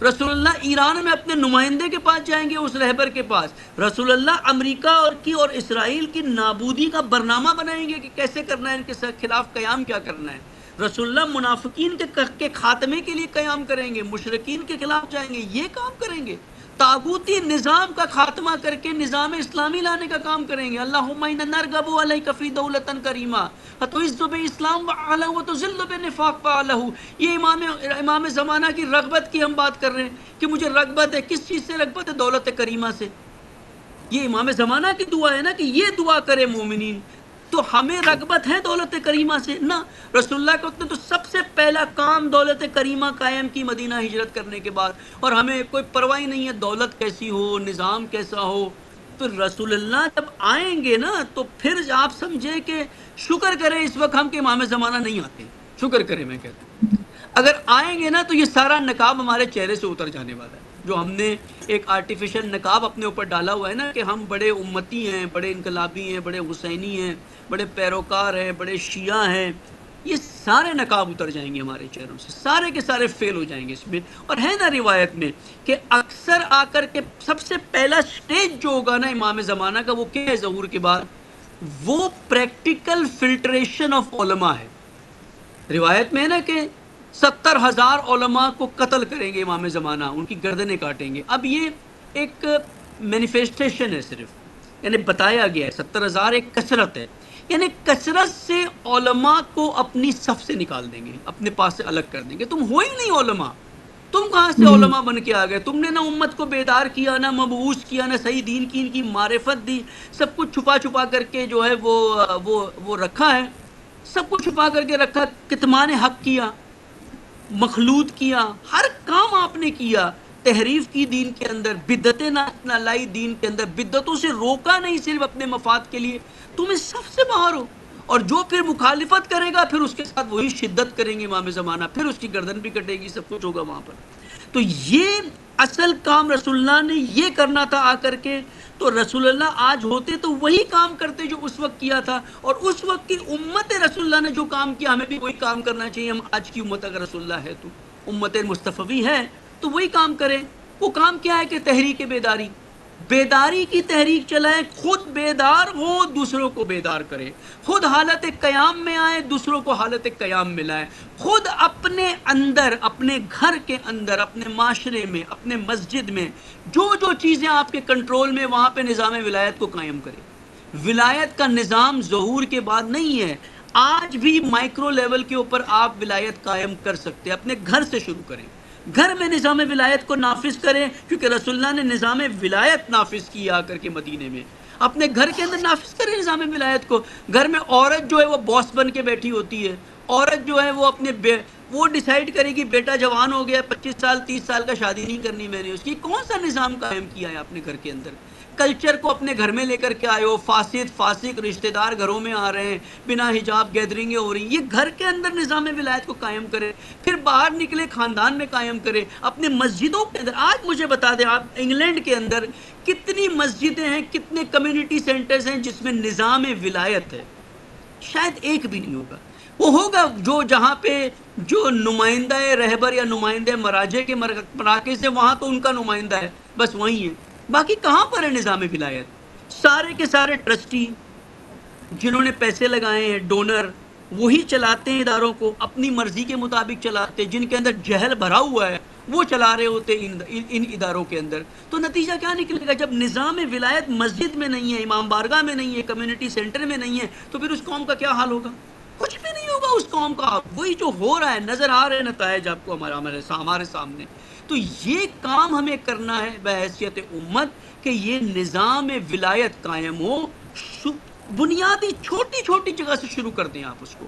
رسول اللہ، ایران میں اپنے نمائندے کے پاس جائیں گے، اس رہبر کے پاس. رسول اللہ امریکہ اور اسرائیل کی نابودی کا برنامہ بنائیں گے کہ کیسے کرنا ہے، ان کے خلاف قیام کیا کرنا ہے. رسول اللہ منافقین کے خاتمے کے لیے قیام کریں گے، مشرکین کے خلاف جائیں گے، یہ کام کریں گے. طاغوتی نظام کا خاتمہ کر کے نظام اسلامی لانے کا کام کریں گے. اللہم انا نرغب علیک فی دولتا کریمہ فتعز بالاسلام وعلہ وتذل بالنفاق وعلہ. یہ امام زمانہ کی رغبت کی ہم بات کر رہے ہیں کہ مجھے رغبت ہے، کس چیز سے رغبت ہے؟ دولت کریمہ سے. یہ امام زمانہ کی دعا ہے نا کہ یہ دعا کرے مومنین. تو ہمیں رغبت ہے دولت کریمہ سے نہ. رسول اللہ کو تو سب سے پہلا کام دولت کریمہ قائم کی مدینہ ہجرت کرنے کے بعد، اور ہمیں کوئی پرواہ نہیں ہے دولت کیسی ہو، نظام کیسا ہو. تو رسول اللہ جب آئیں گے نا تو پھر آپ سمجھے کہ شکر کریں اس وقت ہم کہ امام زمانہ نہیں آتے. شکر کریں، میں کہتا ہوں اگر آئیں گے نا تو یہ سارا نقاب ہمارے چہرے سے اتر جانے والا ہے، جو ہم نے ایک آرٹیفیشل نقاب اپنے اوپر ڈالا ہوا ہے نا کہ ہم بڑے امتی ہیں، بڑے انقلابی ہیں، بڑے حسینی ہیں، بڑے پیروکار ہیں، بڑے شیعہ ہیں. یہ سارے نقاب اتر جائیں گے ہمارے چہروں سے، سارے کے سارے فیل ہو جائیں گے اس میں. اور ہے نا روایت میں کہ اکثر آ کر کے سب سے پہلا سٹیج جو ہوگا نا امام زمانہ کا، وہ کیا ہے ظہور کے بعد؟ وہ پریکٹیکل فلٹریشن آف علماء ہے. روایت میں ہے نا کہ 70,000 علماء کو قتل کریں گے امام زمانہ، ان کی گردنیں کاٹیں گے. اب یہ ایک مینیفیسٹیشن ہے صرف، یعنی بتایا گیا ہے 70,000 ایک کثرت ہے، یعنی کثرت سے علماء کو اپنی صف سے نکال دیں گے، اپنے پاس سے الگ کر دیں گے. تم ہو ہی نہیں علماء، تم کہاں سے علماء بن کے آ گئے؟ تم نے نہ امت کو بیدار کیا، نہ مبعوث کیا، نہ صحیح دین کی ان کی معرفت دی، سب کچھ چھپا چھپا کر کے جو ہے وہ رکھا ہے، سب کچھ چھپا کر کے رکھا، کتمان حق کیا، مخلوط کیا، ہر کام آپ نے کیا، تحریف کی دین کے اندر، بدعتیں نہ لائی دین کے اندر، بدعتوں سے روکا نہیں صرف اپنے مفاد کے لیے. تم اس سب سے باہر ہو، اور جو پھر مخالفت کرے گا پھر اس کے ساتھ وہی شدت کریں گے امام زمانہ، پھر اس کی گردن بھی کٹے گی، سب کچھ ہوگا وہاں پر. تو یہ اصل کام رسول اللہ نے یہ کرنا تھا آ کر کے. تو رسول اللہ آج ہوتے تو وہی کام کرتے جو اس وقت کیا تھا، اور اس وقت کی امت رسول اللہ نے جو کام کیا ہمیں بھی وہی کام کرنا چاہیے. ہم آج کی امت اگر رسول اللہ ہے تو امت مصطفی ہے تو وہی کام کریں. وہ کام کیا ہے کہ تحریک بیداری، بیداری کی تحریک چلائے، خود بیدار ہو دوسروں کو بیدار کرے، خود حالت قیام میں آئے دوسروں کو حالت قیام میں لائے، خود اپنے اندر، اپنے گھر کے اندر، اپنے معاشرے میں، اپنے مسجد میں جو جو چیزیں آپ کے کنٹرول میں وہاں پہ نظام ولایت کو قائم کرے. ولایت کا نظام ظہور کے بعد نہیں ہے، آج بھی مائکرو لیول کے اوپر آپ ولایت قائم کر سکتے، اپنے گھر سے شروع کریں، گھر میں نظام ولایت کو نافذ کریں، کیونکہ رسول اللہ نے نظام ولایت نافذ کیا آ کر کے مدینے میں. اپنے گھر کے اندر نافذ کریں نظام ولایت کو. گھر میں عورت جو ہے وہ باس بن کے بیٹھی ہوتی ہے، عورت جو ہے وہ وہ ڈیسائیڈ کرے گی بیٹا جوان ہو گیا 25 سال 30 سال کا، شادی نہیں کرنی میں نے اس کی. کون سا نظام قائم کیا ہے اپنے گھر کے اندر؟ کلچر کو اپنے گھر میں لے کر کے آئے ہو، فاسق رشتہ دار گھروں میں آ رہے ہیں، بنا حجاب گیدرنگیں ہو رہی ہیں. یہ گھر کے اندر نظام ولایت کو قائم کرے، پھر باہر نکلے خاندان میں قائم کرے، اپنے مسجدوں کے اندر. آج مجھے بتا دیں آپ انگلینڈ کے اندر کتنی مسجدیں ہیں، کتنے کمیونٹی سینٹرز ہیں جس میں نظام ولایت ہے؟ شاید ایک بھی نہیں ہوگا. وہ ہوگا جو جہاں پہ جو نمائندہ رہبر یا نمائندہ مراجع کے مراکز ہے وہاں تو ان کا نمائندہ ہے، بس وہی ہے. باقی کہاں پر ہے نظام ولایت؟ سارے کے سارے ٹرسٹی جنہوں نے پیسے لگائے ہیں، ڈونر، وہی چلاتے ہیں اداروں کو، اپنی مرضی کے مطابق چلاتے ہیں. جن کے اندر جہل بھرا ہوا ہے وہ چلا رہے ہوتے ہیں ان اداروں کے اندر. تو نتیجہ کیا نکلے گا؟ جب نظام ولایت مسجد میں نہیں ہے، امام بارگاہ میں نہیں ہے، کمیونٹی سینٹر میں نہیں ہے، تو پھر اس قوم کا کیا حال ہوگا؟ کچھ بھی نہیں ہوگا اس قوم کا. وہی جو ہو رہا ہے، نظر آ رہے نتائج آپ کو ہمارے سامنے. تو یہ کام ہمیں کرنا ہے بحیثیت امت کہ یہ نظام ولایت قائم ہو. بنیادی چھوٹی چھوٹی جگہ سے شروع کر دیں آپ اس کو.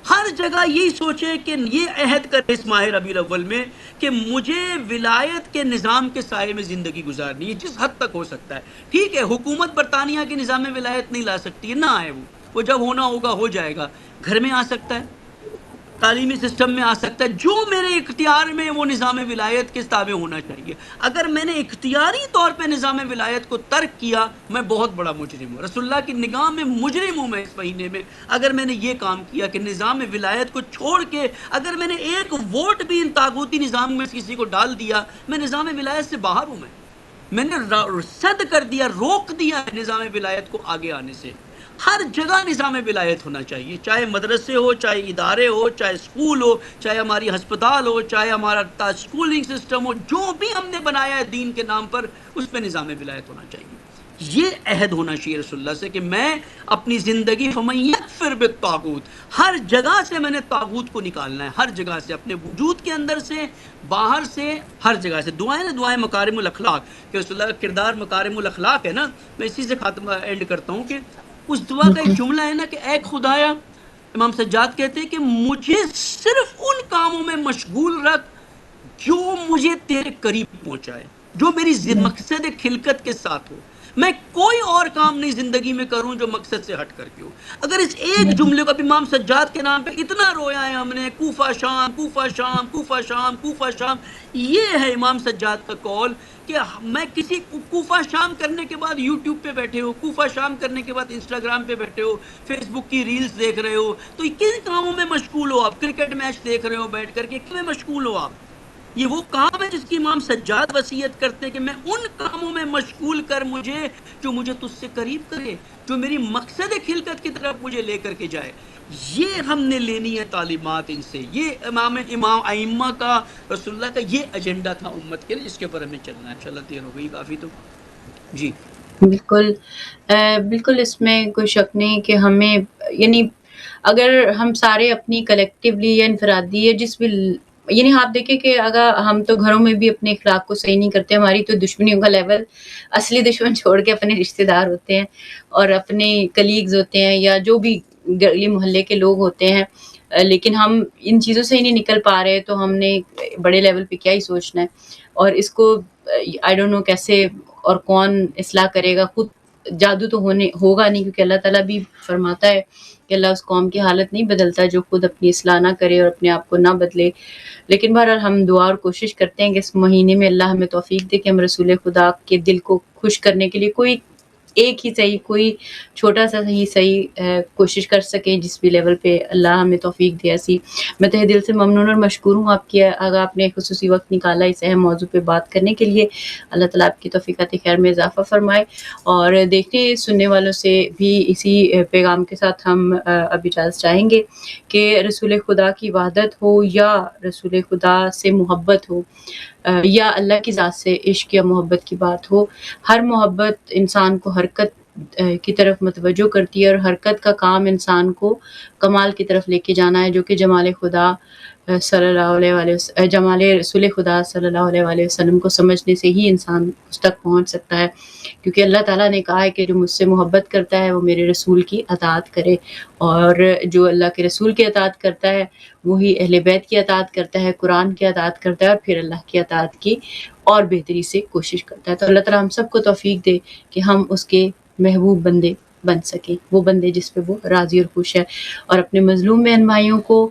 ہر جگہ یہی سوچیں کہ یہ عہد کریں اس ماہ ربیع الاول میں کہ مجھے ولایت کے نظام کے سائے میں زندگی گزارنی ہے جس حد تک ہو سکتا ہے. ٹھیک ہے حکومت برطانیہ کے نظام ولایت نہیں لا سکتی ہے، نہ آئے، وہ جب ہونا ہوگا ہو جائے گا. گھر میں آ سکتا ہے، تعلیمی سسٹم میں آ سکتا ہے. جو میرے اختیار میں وہ نظام ولایت کے تابع ہونا چاہیے. اگر میں نے اختیاری طور پہ نظام ولایت کو ترک کیا میں بہت بڑا مجرم ہوں. رسول اللہ کی نگاہ میں مجرم ہوں میں اس مہینے میں اگر میں نے یہ کام کیا کہ نظام ولایت کو چھوڑ کے اگر میں نے ایک ووٹ بھی ان طاغوتی نظام میں کسی کو ڈال دیا، میں نظام ولایت سے باہر ہوں. میں نے صد کر دیا، روک دیا ہے نظام ولایت کو آگے آنے سے. ہر جگہ نظام ولایت ہونا چاہیے، چاہے مدرسے ہو، چاہے ادارے ہو، چاہے اسکول ہو، چاہے ہماری ہسپتال ہو، چاہے ہمارا اسکولنگ سسٹم ہو، جو بھی ہم نے بنایا ہے دین کے نام پر اس پہ نظام ولایت ہونا چاہیے. یہ عہد ہونا چاہیے رسول اللہ سے کہ میں اپنی زندگی فَمَن یَکْفُرْ بِالطَّاغُوتِ، ہر جگہ سے میں نے طاغوت کو نکالنا ہے، ہر جگہ سے، اپنے وجود کے اندر سے، باہر سے، ہر جگہ سے. دعائیں نا، دعائیں مکارم الاخلاق کہ رسول اللہ کا کردار مکارم الاخلاق ہے نا. میں اسی سے اینڈ کرتا ہوں کہ اس دعا کا ایک جملہ ہے نا کہ اے خدایا، امام سجاد کہتے ہیں کہ مجھے صرف ان کاموں میں مشغول رکھ جو مجھے تیرے قریب پہنچائے، جو میری مقصد خلقت کے ساتھ ہو. میں کوئی اور کام نہیں زندگی میں کروں جو مقصد سے ہٹ کر کے ہو. اگر اس ایک جملے کو اب امام سجاد کے نام پہ اتنا رویا ہے ہم نے، کوفہ شام کوفہ شام کوفہ شام کوفہ شام. یہ ہے امام سجاد کا قول کہ میں کسی کوفہ شام کرنے کے بعد یوٹیوب پہ بیٹھے ہو، کوفہ شام کرنے کے بعد انسٹاگرام پہ بیٹھے ہو، فیس بک کی ریلز دیکھ رہے ہو، تو کن کاموں میں مشغول ہو آپ؟ کرکٹ میچ دیکھ رہے ہو بیٹھ کر کے، کن میں مشغول ہو آپ؟ یہ وہ کام ہے جس کی امام سجاد وصیت کرتے ہیں کہ میں ان کاموں میں مشغول کر مجھے جو مجھے تجھ سے قریب کرے، جو میری مقصد خلقت کی طرف مجھے لے کر کے جائے. یہ ہم نے لینی ہے تعلیمات ان سے. یہ امام ائمہ کا، رسول اللہ کا یہ ایجنڈا تھا امت کے لیے، جس کے اوپر ہمیں چلنا ہے. انشاءاللہ دیر ہو گئی کافی تو جی. بالکل بالکل اس میں کوئی شک نہیں کہ ہمیں یعنی اگر ہم سارے اپنی کلیکٹیولی یا انفرادی یا جس بھی یعنی آپ دیکھیں کہ اگر ہم تو گھروں میں بھی اپنے اخلاق کو صحیح نہیں کرتے، ہماری تو دشمنیوں کا لیول اصلی دشمن چھوڑ کے اپنے رشتہ دار ہوتے ہیں اور اپنے کلیگز ہوتے ہیں یا جو بھی گلی محلے کے لوگ ہوتے ہیں، لیکن ہم ان چیزوں سے ہی نہیں نکل پا رہے تو ہم نے بڑے لیول پہ کیا ہی سوچنا ہے. اور اس کو آئی ڈونٹ نو کیسے اور کون اصلاح کرے گا. خود جادو تو ہوگا نہیں، کیونکہ اللہ تعالیٰ بھی فرماتا ہے کہ اللہ اس قوم کی حالت نہیں بدلتا جو خود اپنی اصلاح نہ کرے اور اپنے آپ کو نہ بدلے. لیکن بہرحال ہم دعا اور کوشش کرتے ہیں کہ اس مہینے میں اللہ ہمیں توفیق دے کہ ہم رسول خدا کے دل کو خوش کرنے کے لیے کوئی ایک ہی صحیح، کوئی چھوٹا سا ہی صحیح کوشش کر سکیں جس بھی لیول پہ اللہ ہمیں توفیق دے. ایسی میں تہ دل سے ممنون اور مشکور ہوں آپ کی، اگر آپ نے خصوصی وقت نکالا اس اہم موضوع پہ بات کرنے کے لیے. اللہ تعالیٰ آپ کی توفیقات خیر میں اضافہ فرمائے. اور دیکھتے سننے والوں سے بھی اسی پیغام کے ساتھ ہم اب اجازت چاہیں گے کہ رسول خدا کی وحدت ہو یا رسول خدا سے محبت ہو یا اللہ کی ذات سے عشق یا محبت کی بات ہو، ہر محبت انسان کو حرکت کی طرف متوجہ کرتی ہے، اور حرکت کا کام انسان کو کمال کی طرف لے کے جانا ہے، جو کہ جمال خدا صلی اللہ علیہ وسلم، جمال رسول خدا صلی اللہ علیہ وآلہ وسلم کو سمجھنے سے ہی انسان اس تک پہنچ سکتا ہے. کیونکہ اللہ تعالیٰ نے کہا ہے کہ جو مجھ سے محبت کرتا ہے وہ میرے رسول کی اطاعت کرے، اور جو اللہ کے رسول کی اطاعت کرتا ہے وہی اہل بیت کی اطاعت کرتا ہے، قرآن کی اطاعت کرتا ہے، اور پھر اللہ کی اطاعت کی اور بہتری سے کوشش کرتا ہے. تو اللہ تعالیٰ ہم سب کو توفیق دے کہ ہم اس کے محبوب بندے بن سکیں، وہ بندے جس پہ وہ راضی اور خوش ہے. اور اپنے مظلوم بہن بھائیوں کو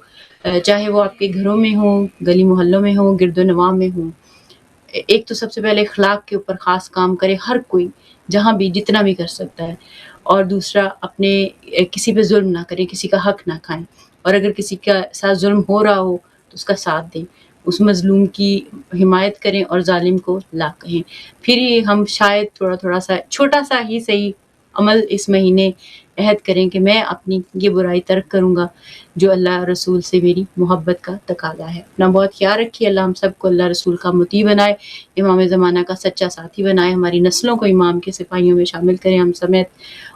چاہے وہ آپ کے گھروں میں ہوں، گلی محلوں میں ہوں، گرد و نواح میں ہوں، ایک تو سب سے پہلے اخلاق کے اوپر خاص کام کرے ہر کوئی، جہاں بھی جتنا بھی کر سکتا ہے. اور دوسرا اپنے کسی پہ ظلم نہ کریں، کسی کا حق نہ کھائیں، اور اگر کسی کا ساتھ ظلم ہو رہا ہو تو اس کا ساتھ دیں، اس مظلوم کی حمایت کریں اور ظالم کو لا کہیں. پھر ہی ہم شاید تھوڑا سا چھوٹا سا ہی صحیح عمل اس مہینے عہد کریں کہ میں اپنی یہ برائی ترک کروں گا جو اللہ رسول سے میری محبت کا تقاضا ہے. اپنا بہت خیال رکھیے. اللہ ہم سب کو اللہ رسول کا مطیع بنائے، امام زمانہ کا سچا ساتھی بنائے، ہماری نسلوں کو امام کے سپاہیوں میں شامل کریں ہم سمیت،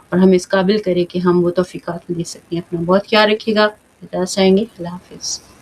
اور ہم اس قابل کریں کہ ہم وہ توفیقات لے سکیں. اپنا بہت خیال رکھیے گا. اجازت چاہیں گے. اللہ حافظ.